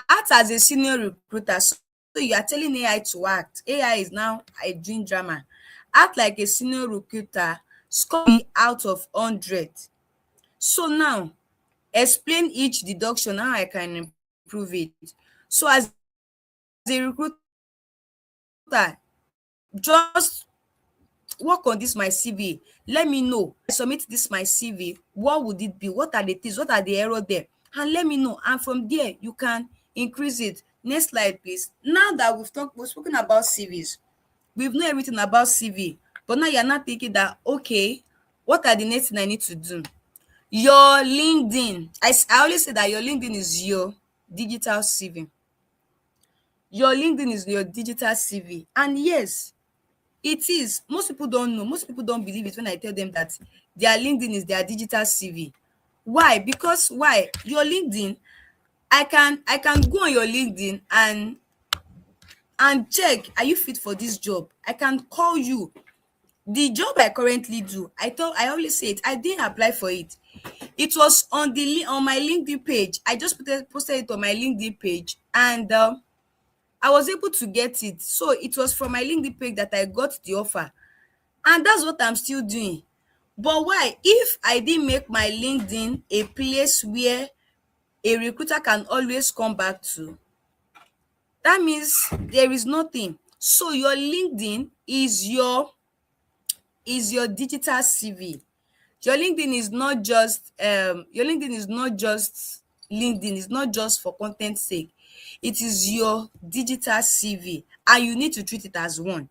act as a senior recruiter. So you are telling AI to act. AI is now doing drama. Act like a senior recruiter, score me out of 100. So now, explain each deduction, how I can improve it. So as a recruiter, just work on this my CV. Let me know. If I submit this my CV, what would it be? What are the things? What are the error there? And let me know. And from there, you can increase it. Next slide, please. Now that we've spoken about CVs, we've know everything about CV, but now you're not thinking that, okay, what are the next thing I need to do? Your LinkedIn. I always say that your LinkedIn is your digital CV. Your LinkedIn is your digital CV. And yes, it is. Most people don't know. Most people don't believe it when I tell them that their LinkedIn is their digital CV. Why? Because why? Your LinkedIn, I can go on your LinkedIn and check, are you fit for this job? I can call you. The job I currently do, I always say it, I didn't apply for it. It was on on my LinkedIn page. I just posted it on my LinkedIn page, and I was able to get it. So it was from my LinkedIn page that I got the offer, and that's what I'm still doing. But why? If I didn't make my LinkedIn a place where a recruiter can always come back to, that means there is nothing. So your LinkedIn is your digital CV. Your LinkedIn is not just LinkedIn, it's not just for content sake. It is your digital CV, and you need to treat it as one,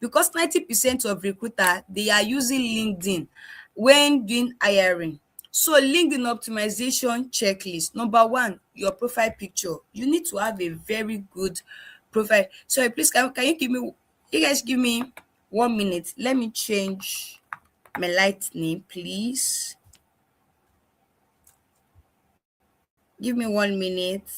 because 90% of recruiter, they are using LinkedIn when doing hiring. So LinkedIn optimization checklist. Number one, your profile picture. You need to have a very good profile. So please, you guys give me 1 minute. Let me change my lightning, please. Give me 1 minute.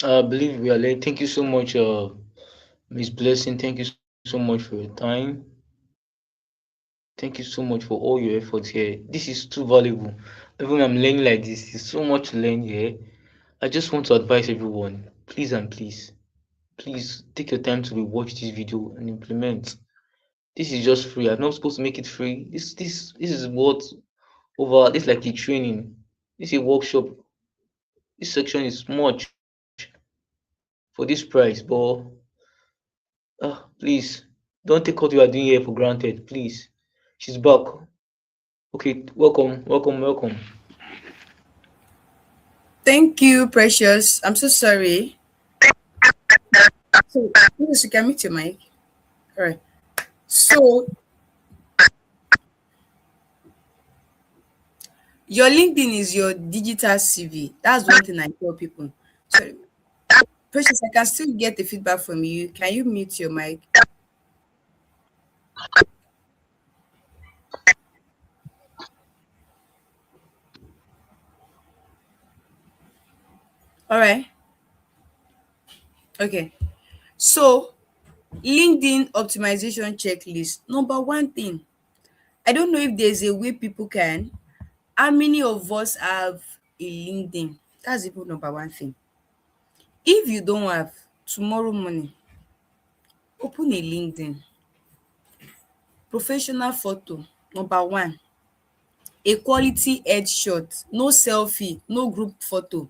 I believe we are late. Thank you so much, Miss Blessing. Thank you so much for your time. Thank you so much for all your efforts here. This is too valuable. Even I'm learning like this, there's so much to learn here. I just want to advise everyone, please and please, please take your time to rewatch this video and implement. This is just free. I'm not supposed to make it free. This is what over. This is like a training. This is a workshop. This section is much for this price, but please don't take what you are doing here for granted. Please, she's back. Okay, welcome, welcome, welcome. Thank you, Precious. I'm so sorry. So, please, you can mute your mic. All right. So, your LinkedIn is your digital CV. That's one thing I tell people. So, Precious, I can still get the feedback from you. Can you mute your mic? All right. Okay. So, LinkedIn optimization checklist. Number one thing, I don't know if there's a way people can. How many of us have a LinkedIn? That's even number one thing. If you don't have, tomorrow morning, open a LinkedIn. Professional photo, number one. A quality headshot, no selfie, no group photo.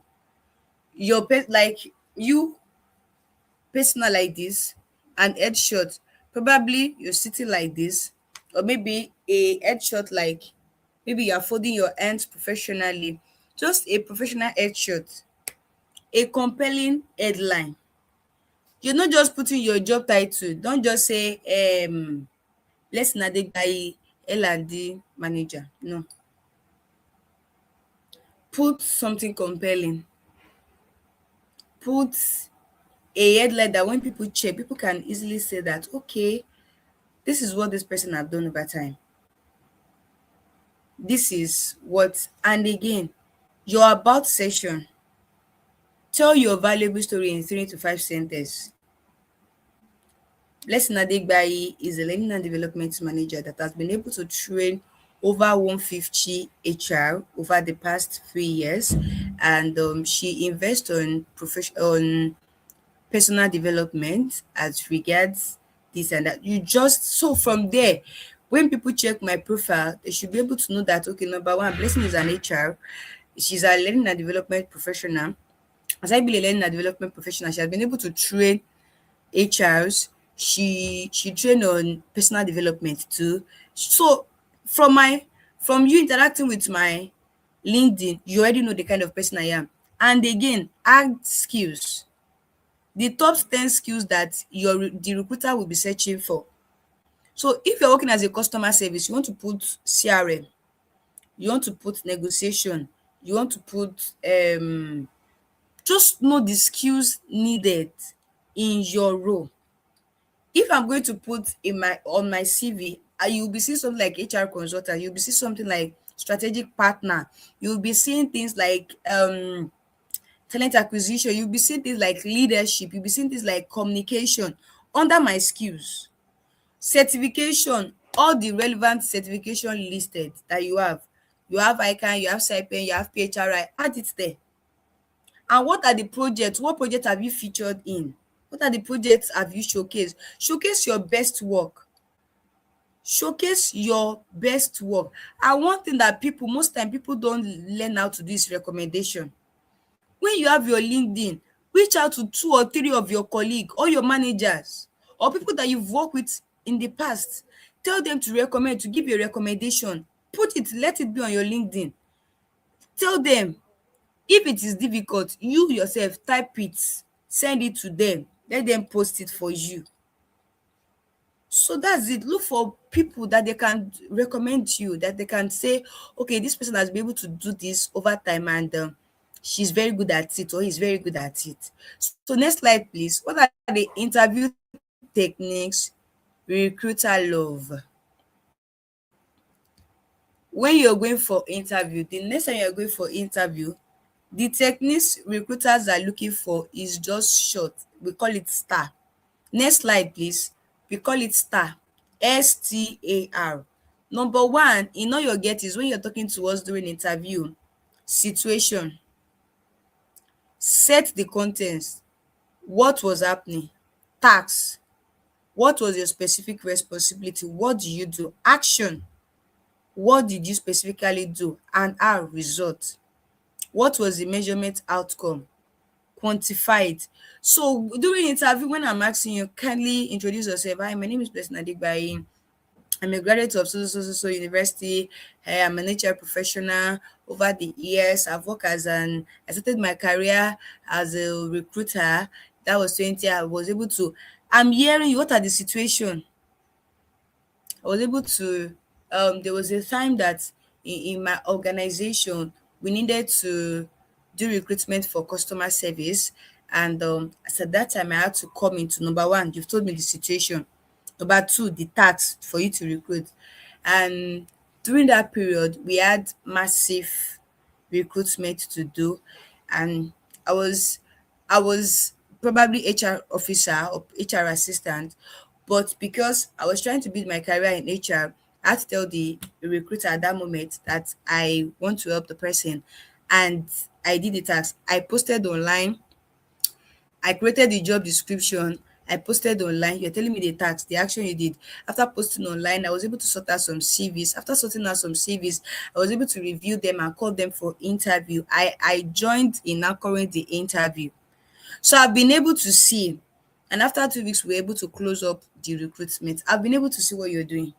Your like you personal like this, and headshot. Probably you're sitting like this, or maybe a headshot like maybe you're folding your hands professionally. Just a professional headshot, a compelling headline. You're not just putting your job title. Don't just say Blessing Adegbayi, L&D manager. No. Put something compelling. Put a headline that when people check, people can easily say that, okay, this is what this person have done over time. This is what, and again, your about section. Tell your valuable story in 3 to 5 sentences. Blessing Adegbayi is a learning and development manager that has been able to train over 150 HR over the past 3 years, and she invests on personal development as regards this and that. You just so from there, when people check my profile, they should be able to know that okay, number one, Blessing is an HR, she's a learning and development professional. As I be a learning and development professional, she has been able to train HRs. She trained on personal development too. So from my from you interacting with my LinkedIn, you already know the kind of person I am. And again, add skills. The top 10 skills that the recruiter will be searching for. So if you're working as a customer service, you want to put CRM, you want to put negotiation, you want to put just know the skills needed in your role. If I'm going to put in my on my CV, you'll be seeing something like HR consultant, you'll be seeing something like strategic partner, you'll be seeing things like talent acquisition, you'll be seeing things like leadership, you'll be seeing things like communication under my skills. Certification, all the relevant certification listed that you have. You have ICANN, you have SIPEN, you have PHRI, add it there. And what are the projects? What projects have you featured in? What are the projects have you showcased? Showcase your best work. Showcase your best work. And one thing that most time people don't learn how to do is recommendation. When you have your LinkedIn, reach out to 2 or 3 of your colleagues or your managers or people that you've worked with in the past. Tell them to recommend, to give you a recommendation. Put it, let it be on your LinkedIn. Tell them. If it is difficult, you yourself type it, send it to them, let them post it for you. So that's it. Look for people that they can recommend you, that they can say, okay, this person has been able to do this over time and she's very good at it or he's very good at it. So next slide, please. What are the interview techniques recruiter love? When you're going for interview, the next time you're going for interview, The techniques recruiters are looking for is just short. We call it STAR. Next slide, please. We call it STAR. STAR. Number one, in all your get is when you're talking to us during interview, situation, set the contents, what was happening, task, what was your specific responsibility, what do you do, action, what did you specifically do, and how, result, what was the measurement outcome, quantify it. So during interview, when I'm asking you, kindly introduce yourself. Hi, my name is Blessing Adigbayi. I'm a graduate of so university. I'm an HR professional. Over the years, I started my career as a recruiter. That was 20. I was able to, I'm hearing you. What are the situation? I was able to, there was a time that in my organization, we needed to do recruitment for customer service. And so at that time, I had to come into number one, you've told me the situation. Number two, the tax for you to recruit. And during that period, we had massive recruitment to do. And I was I was probably HR officer or HR assistant, but because I was trying to build my career in HR, I had to tell the recruiter at that moment that I want to help the person. And I did the task. I posted online, I created the job description, I posted online. You're telling me the task, the action you did. After posting online, I was able to sort out some CVs. After sorting out some CVs, I was able to review them and call them for interview. I joined in anchoring the interview. So I've been able to see, and after 2 weeks, we are able to close up the recruitment. I've been able to see what you're doing.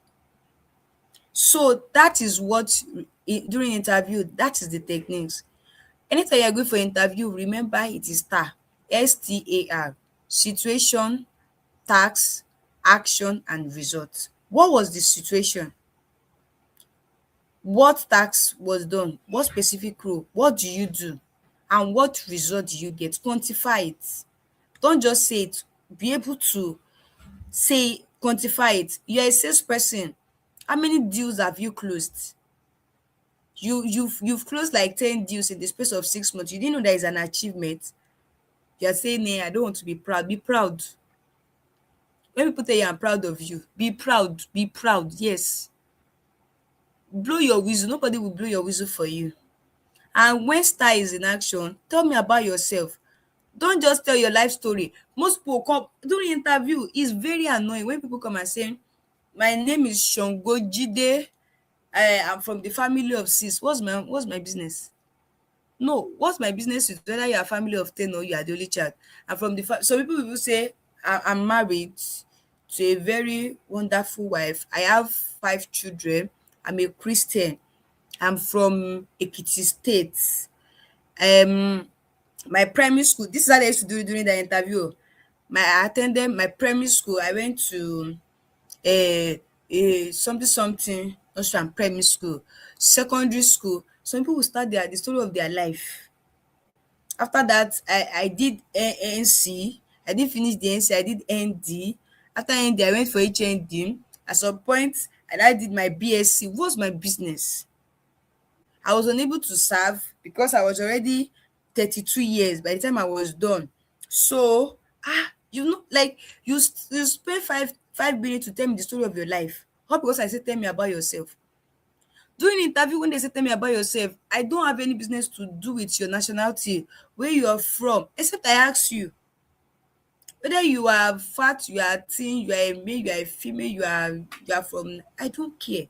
So that is what during interview, that is the techniques. Anytime you're going for interview, remember it is STAR. STAR. Situation, task, action, and result. What was the situation? What task was done? What specific role? What do you do? And what result do you get? Quantify it. Don't just say it. Be able to say, quantify it. You're a salesperson. How many deals have you closed? You've closed like 10 deals in the space of 6 months. You didn't know that is an achievement. You're saying, "Hey, I don't want to be proud." Be proud. When people tell you I'm proud of you, be proud. Be proud. Yes. Blow your whistle. Nobody will blow your whistle for you. And when STAR is in action, tell me about yourself. Don't just tell your life story. Most people come during interview, it's very annoying when people come and say, "My name is Shongo Jide. I'm from the family of six." What's my business? No, what's my business is whether you're a family of 10 or you are the only child. And from the so people will say, I'm married to a very wonderful wife. I have 5 children. I'm a Christian. I'm from Ekiti State. Um, my primary school, this is how they used to do it during the interview. I attended my primary school. I went to something something nursery and primary school. Secondary school, some people will start the story of their life. After that, I did NC. I didn't finish the NC, I did ND. After ND, I went for HND. At some point, and I did my BSc. What's my business? I was unable to serve because I was already 32 years by the time I was done. So, like you spend five minutes to tell me the story of your life. All because I said tell me about yourself. During the interview, when they say tell me about yourself, I don't have any business to do with your nationality, where you are from, except I ask you whether you are fat, you are thin, you are a male, you are a female, you are from. I don't care.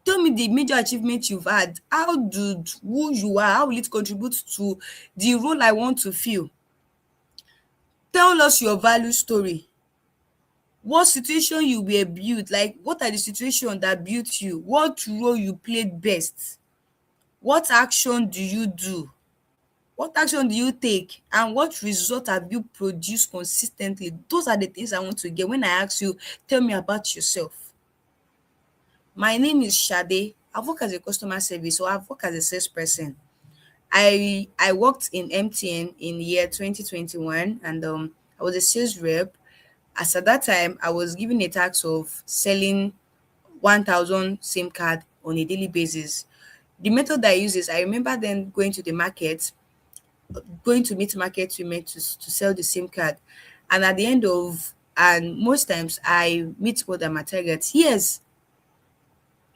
Tell me the major achievement you've had. How do who you are, how will it contribute to the role I want to fill? Tell us your value story. What situation you were built, like what are the situation that built you? What role you played best? What action do you do? What action do you take? And what result have you produced consistently? Those are the things I want to get when I ask you, tell me about yourself. My name is Shade. I work as a customer service, or I've worked as a salesperson. I worked in MTN in year 2021, and I was a sales rep. As at that time, I was given a task of selling 1,000 SIM card on a daily basis. The method I use is I remember then going to the market. going to meet market women to sell the same card. And at the end of, and most times I meet more than my target. Yes,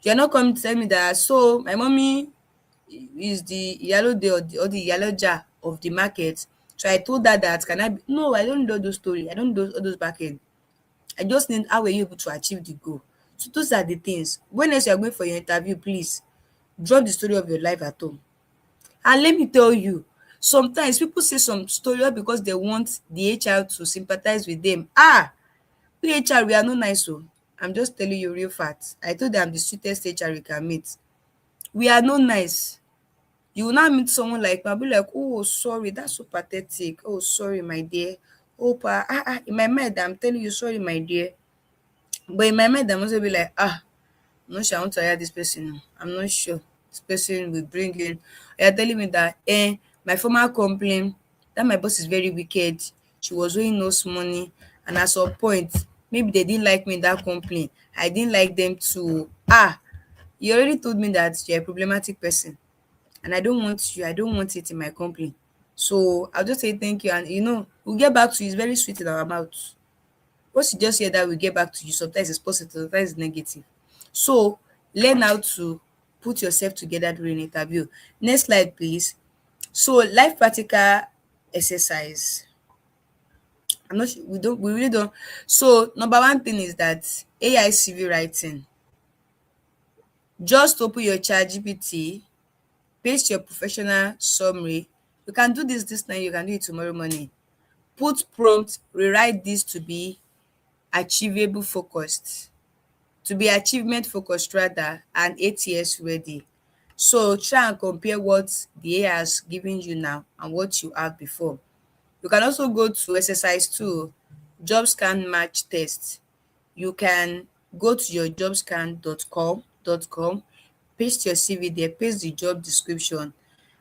you're not coming to tell me that, so my mommy is the yellow day or the yellow jar of the market. So I told her that, can I be? No, I don't know those story. I don't know all those back end. I just need, how were you able to achieve the goal? So those are the things. When else you are going for your interview, please drop the story of your life at home. And let me tell you, sometimes people say some story all because they want the HR to sympathize with them. Ah, we HR, we are no nice. So I'm just telling you real facts. I told them I'm the sweetest HR you can meet. We are no nice. You will now meet someone like me, I'll be like, oh, sorry, that's so pathetic. Oh, sorry, my dear. Oh, in my mind, I'm telling you, sorry, my dear. But in my mind, I'm also be like, I'm not sure I want to hire this person. I'm not sure this person will bring in. You're telling me that, my former company, that my boss is very wicked. She was owing us money. And at some point, maybe they didn't like me in that company. I didn't like them too. You already told me that you're a problematic person. And I don't want you. I don't want it in my company. So I'll just say thank you. And we'll get back to you. It's very sweet in our mouth. Once you just hear that, we get back to you. Sometimes it's positive, sometimes it's negative. So learn how to put yourself together during interview. Next slide, please. So life practical exercise. I'm not sure, we really don't. So number one thing is that AI CV writing. Just open your chat GPT, paste your professional summary. You can do this night, you can do it tomorrow morning. Put prompt, rewrite this to be achievable focused. To be achievement focused rather, and ATS ready. So try and compare what the AI has given you now and what you have before. You can also go to exercise 2, job scan match test. You can go to your jobscan.com, paste your CV there, paste the job description,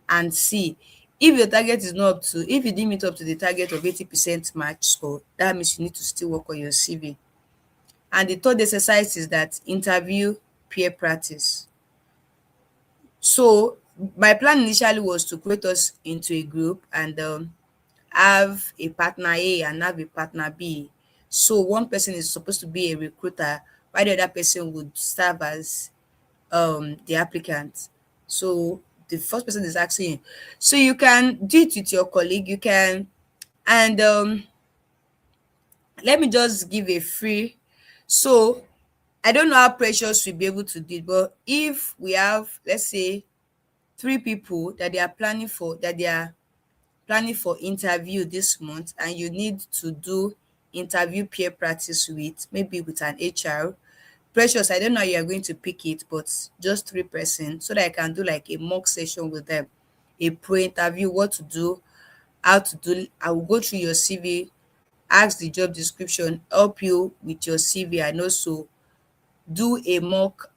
and see if your target is not up to, if you didn't meet up to the target of 80% match score, that means you need to still work on your CV. And the third exercise is that interview peer practice. So my plan initially was to create us into a group and have a partner A and have a partner B. So one person is supposed to be a recruiter, while the other person would serve as the applicant. So the first person is asking, so you can do it with your colleague, you can, and let me just give a free. So I don't know how Precious will be able to do it, but if we have, let's say, 3 people that they are planning for interview this month, and you need to do interview peer practice with, maybe with an HR. Precious, I don't know how you are going to pick it, but just 3 person, so that I can do like a mock session with them, a pre-interview, what to do, how to do. I will go through your CV, ask the job description, help you with your CV, and also do a mock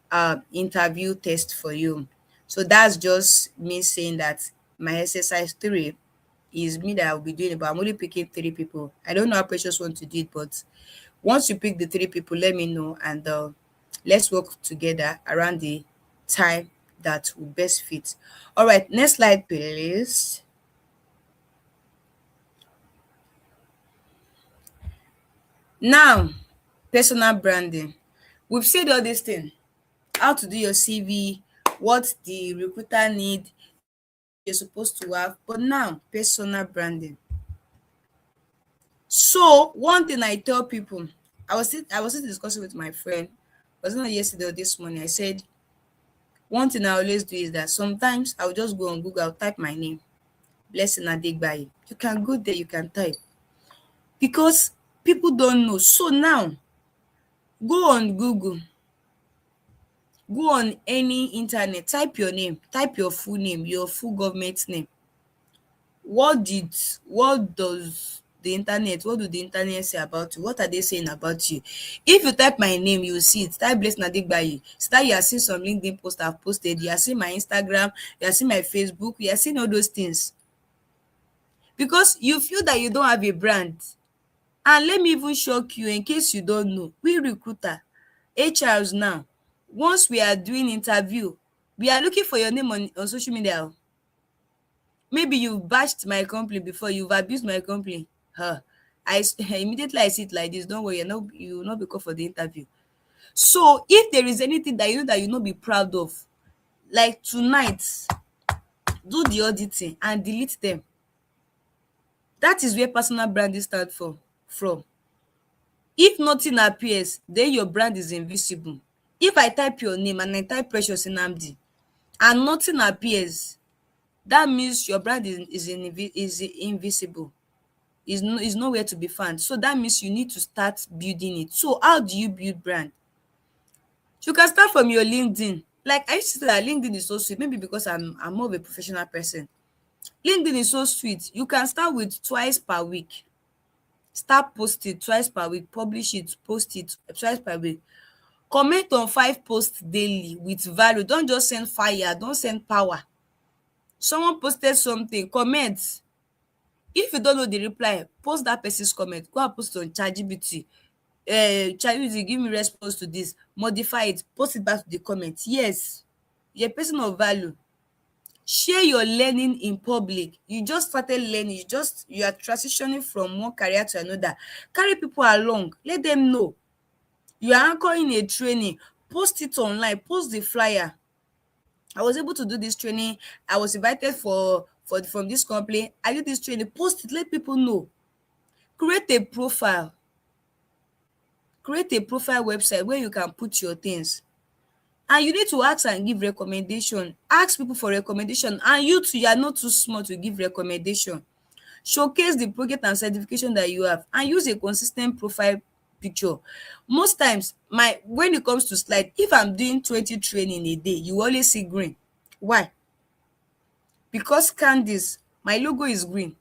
interview test for you. So that's just me saying that my exercise 3 is me that I'll be doing it, but I'm only picking 3 people. I don't know how Precious want to do it, but once you pick the 3 people, let me know, and let's work together around the time that will best fit. All right, next slide, please. Now, personal branding. We've said all these things, how to do your CV, what the recruiter need, what you're supposed to have, but now personal branding. So one thing I tell people, I was still discussing with my friend, was it not yesterday or this morning? I said one thing I always do is that sometimes I'll just go on Google, I'll type my name, Blessing Adegbayi. You can go there, you can type, because people don't know. So now go on Google, go on any internet, type your name, type your full name, your full government name. What do the internet say about you? What are they saying about you? If you type my name, you will see it. Type Blessing Adegbayi. Start, you are seeing some LinkedIn post I've posted, you are seeing my Instagram, you are seeing my Facebook, you are seeing all those things. Because you feel that you don't have a brand. And let me even shock you in case you don't know. We recruiter, HRs now, once we are doing interview, we are looking for your name on social media. Maybe you've bashed my company before, you've abused my company. Huh. Immediately I see it like this, don't worry, you will not be called for the interview. So if there is anything that you know that you not be proud of, like tonight, do the auditing and delete them. That is where personal branding start from. If nothing appears, then your brand is invisible. If I type your name and I type Precious Nnamdi and nothing appears, that means your brand is invisible, is nowhere to be found. So that means you need to start building it. So how do you build brand? You can start from your LinkedIn. Like I used to say that LinkedIn is so sweet, maybe because I'm more of a professional person. LinkedIn is so sweet. You can start with twice per week. Start posting twice per week, publish it, post it twice per week. Comment on 5 posts daily with value. Don't just send fire, don't send power. Someone posted something, comment. If you don't know the reply, post that person's comment. Go and post it on ChatGPT. ChatGPT, give me response to this. Modify it, post it back to the comment. Yes, you're a person of value. Share your learning in public. You just started learning, you are transitioning from one career to another. Carry people along, let them know. You are anchoring a training, post it online, post the flyer. I was able to do this training. I was invited from this company. I did this training. Post it, let people know. Create a profile. Create a profile website where you can put your things. And you need to ask and give recommendation. Ask people for recommendation. And you too, you are not too small to give recommendation. Showcase the project and certification that you have and use a consistent profile picture. Most times, when it comes to slide, if I'm doing 20 training a day, you always see green. Why? Because Candice, my logo is green.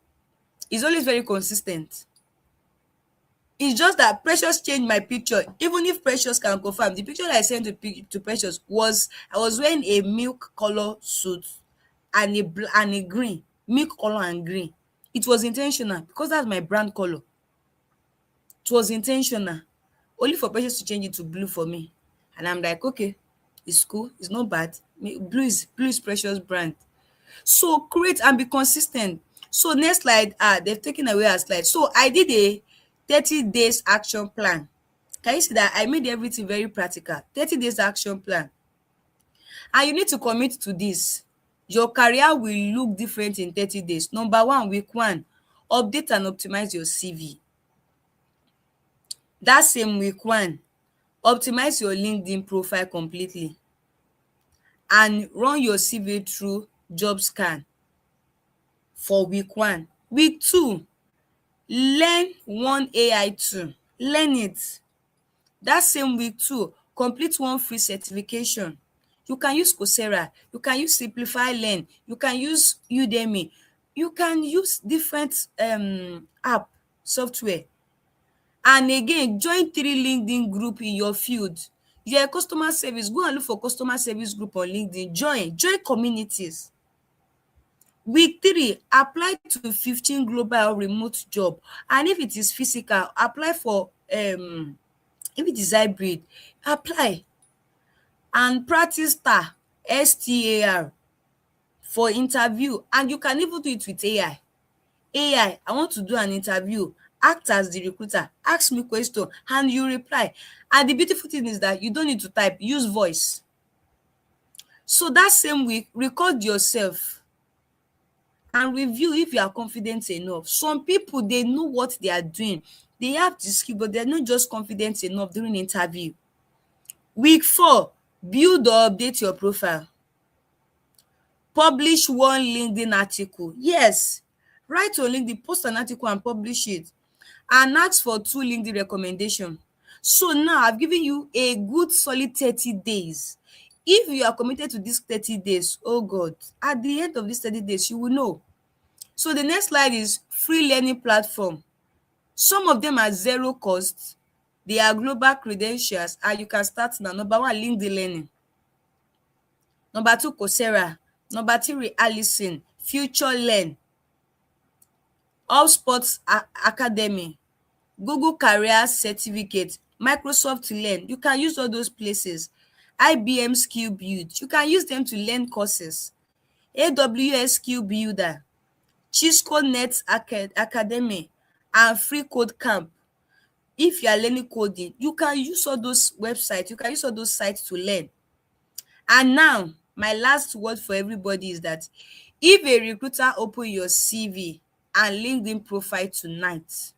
It's always very consistent. It's just that Precious changed my picture. Even if Precious can confirm, the picture that I sent to Precious was I was wearing a milk color suit and a green, milk color and green. It was intentional because that's my brand color. It was intentional. Only for Precious to change it to blue for me. And I'm like, okay, it's cool, it's not bad. Blue is Precious brand. So create and be consistent. So next slide, they've taken away our slide. So I did a 30 days action plan. Can you see that I made everything very practical? 30 days action plan. And you need to commit to this. Your career will look different in 30 days. Number one, week one, update and optimize your CV. That same week one, optimize your LinkedIn profile completely and run your CV through job scan for week one. Week two, learn one AI tool. Learn it. That same week two, complete one free certification. You can use Coursera, you can use Simplify Learn, you can use Udemy, you can use different app software. And again, join 3 LinkedIn group in your field. You're a customer service, go and look for customer service group on LinkedIn. Join communities. Week 3, apply to 15 global remote job. And if it is physical, apply for if it is hybrid, apply and practice STAR for interview. And you can even do it with AI. I want to do an interview. Act as the recruiter. Ask me question and you reply. And the beautiful thing is that you don't need to type. Use voice. So that same week, record yourself and review if you are confident enough. Some people, they know what they are doing. They have the skill, but they're not just confident enough during interview. Week 4, build or update your profile. Publish one LinkedIn article. Yes, write on LinkedIn, post an article and publish it. And ask for 2 LinkedIn recommendation. So now I've given you a good solid 30 days. If you are committed to these 30 days, oh God, at the end of these 30 days, you will know. So the next slide is free learning platform. Some of them are zero cost. They are global credentials and you can start now. Number 1, LinkedIn Learning. Number 2, Coursera. Number 3, Allison, Future Learn, HubSpot Academy, Google Career Certificate, Microsoft Learn. You can use all those places. IBM Skill Build. You can use them to learn courses. AWS Skill Builder. Chisco Net Academy, and Free Code Camp. If you are learning coding, you can use all those websites, you can use all those sites to learn. And now, my last word for everybody is that if a recruiter open your CV and LinkedIn profile tonight,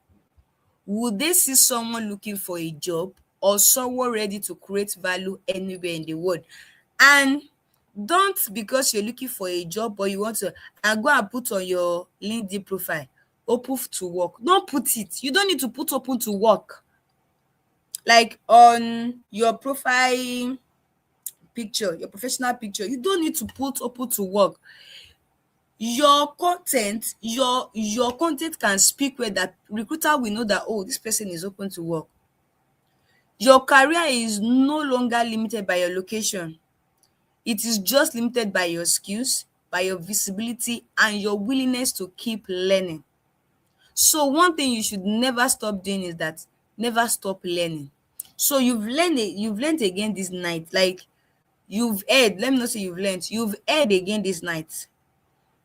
would they see someone looking for a job or someone ready to create value anywhere in the world? And don't, because you're looking for a job or you want to, and go and put on your LinkedIn profile open to work. Don't put it. You don't need to put open to work. Like on your profile picture, your professional picture, you don't need to put open to work. Your content can speak where that recruiter will know that, oh, this person is open to work. Your career is no longer limited by your location. It is just limited by your skills, by your visibility, and your willingness to keep learning. So one thing you should never stop doing is that never stop learning. So you've learned again this night. Like you've heard, let me not say you've heard again this night.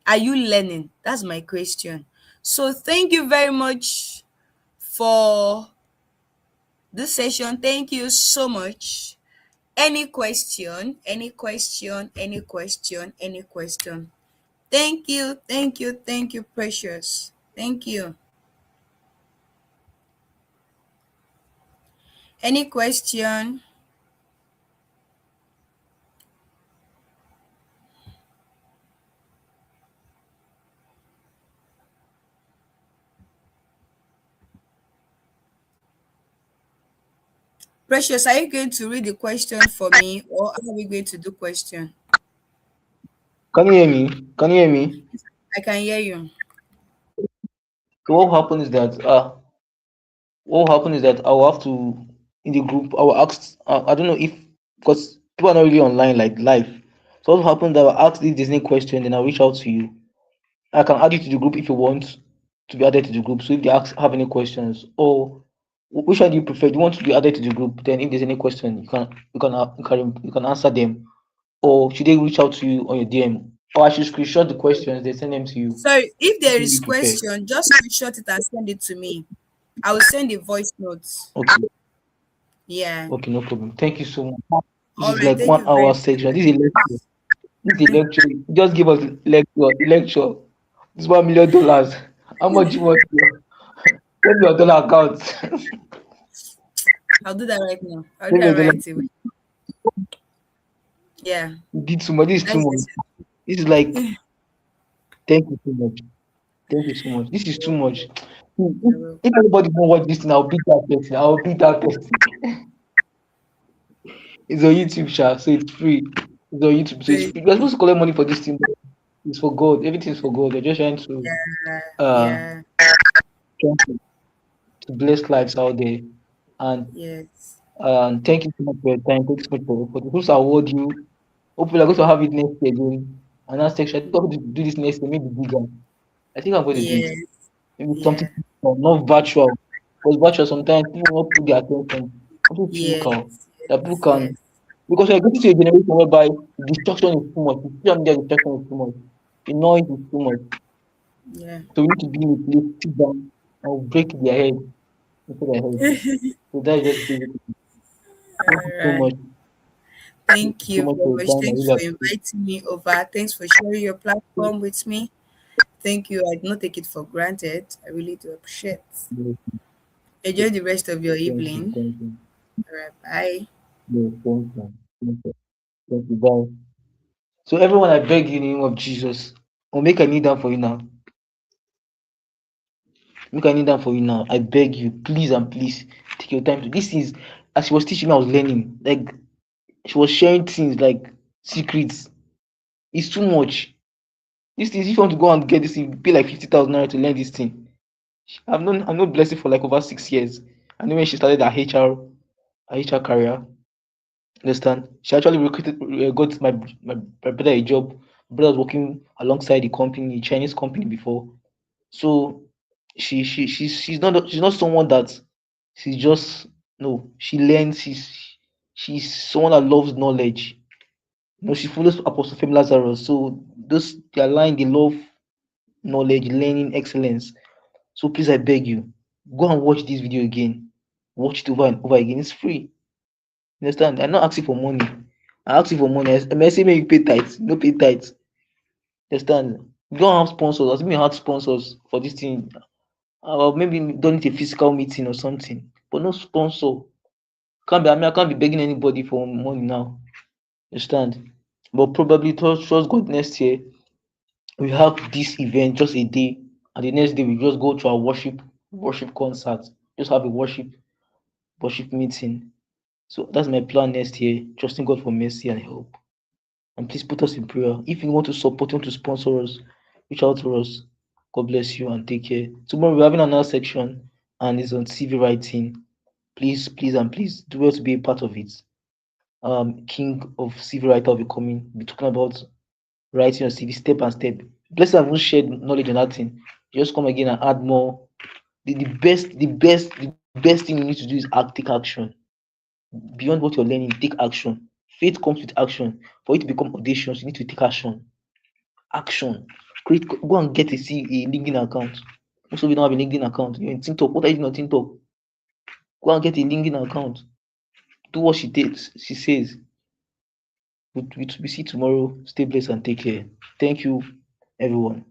Are you learning? That's my question. So thank you very much for this session. Thank you so much. Any question? Any question? Any question? Any question? Thank you. Thank you. Thank you, Precious. Thank you. Any question? Precious, are you going to read the question for me, or are we going to do question? Can you hear me? Can you hear me? I can hear you. So what happened is that I will have to, in the group, I will ask. I don't know if, because people are not really online like live. So what happened that I will ask this Disney question, then I'll reach out to you. I can add you to the group if you want to be added to the group. So if they have any questions, or which one do you prefer? Do you want to be added to the group? Then if there's any question, you can answer them. Or should they reach out to you on your DM? Or I should screenshot the questions, they send them to you. So if Which there one do is you prefer? question, just screenshot it and send it to me. I will send the voice notes. Okay, Yeah. okay, no problem. Thank you so much. This All is right. like Thank one you very hour much. section. This is a lecture. This is a lecture. Just give us lecture. This $1 million. How much you want? Send me your dollar account. I'll do that right now. I'll do Send me that your dollar. right away. Yeah. You did too much. This is too That's much. This is like, thank you so much. Thank you so much. This is too much. If, it. if anybody don't watch this thing, I'll beat that person. I'll beat that person. It's on YouTube, Sha, so it's free. It's on YouTube, so it's Thank free. You're supposed to collect money for this thing. But it's for God. Everything is for God. They're just trying to Yeah. uh Yeah. trying to bless lives out there. And Yes. thank you so much for your time. Thank you so much for the who's award you. Hopefully I'm going to have it next year again. And that section, I think I'm going to do this next year, maybe bigger. I think I'm going to do it. Yes. Maybe something Yeah. physical, not virtual. Because virtual sometimes people won't put their attention. Something Yes. physical that people Yes. can, Yes. because we're getting to a generation whereby distraction is too much. The social media distraction is too much. The noise is too much. Yeah. So we need to be in a place, sit down, and break their head into their head. So that's just basically. Thank you All so right. much. Thank Thank you so you much very for your much. time. I Thanks really for appreciate inviting me over. Thanks for sharing your it. platform with me. Thank you. I do not take it for granted. I really do appreciate. Yes, Enjoy the rest of your thank you. evening. Thank you. All right. Bye. Yes, thank you. Thank you. Thank you. Bye. So everyone, I beg you in the name of Jesus. Or make I kneel down for you now. Make I kneel down for you now. I beg you, please and please take your time to. This is, as she was teaching me, I was learning. Like she was sharing things like secrets. It's too much. This thing, if you want to go and get this thing, you pay like 50,000 naira to learn this thing. I've known Blessing for like over 6 years. I know when she started her HR career. Understand? She actually got my brother a job. My brother was working alongside the company, a Chinese company before. So she's not someone that she's just no. She learns. She's someone that loves knowledge. She follows Apostle Femi Lazarus. So those they align. They love. knowledge, learning, excellence. So please, I beg you, go and watch this video again. Watch it over and over again. It's free. You understand? I'm not asking for money. I ask you for money. I say make you pay tithes. No pay tithes. You understand? You don't have sponsors. I mean, you have sponsors for this thing. Or maybe don't need a physical meeting or something. But no sponsor. I can't be begging anybody for money now. You understand? But probably trust God next year we have this event just a day, and the next day we just go to our worship concert. Just have a worship meeting. So that's my plan next year. Trusting God for mercy and help. And please put us in prayer. If you want to support, you want to sponsor us, reach out to us. God bless you and take care. Tomorrow we're having another section and it's on CV writing. Please, please, and please do well to be a part of it. King of CV writer will be coming. We'll be talking about writing your CV step and step. Blessed have not shared knowledge on that thing. You just come again and add more. The best thing you need to do is take action. Beyond what you're learning, take action. Faith comes with action. For you to become audacious, you need to take action. Action. Go and get a LinkedIn account. Most of you don't have a LinkedIn account. You're in TikTok. What are you doing on TikTok? Go and get a LinkedIn account. Do what she says. We see tomorrow. Stay blessed and take care. Thank you, everyone.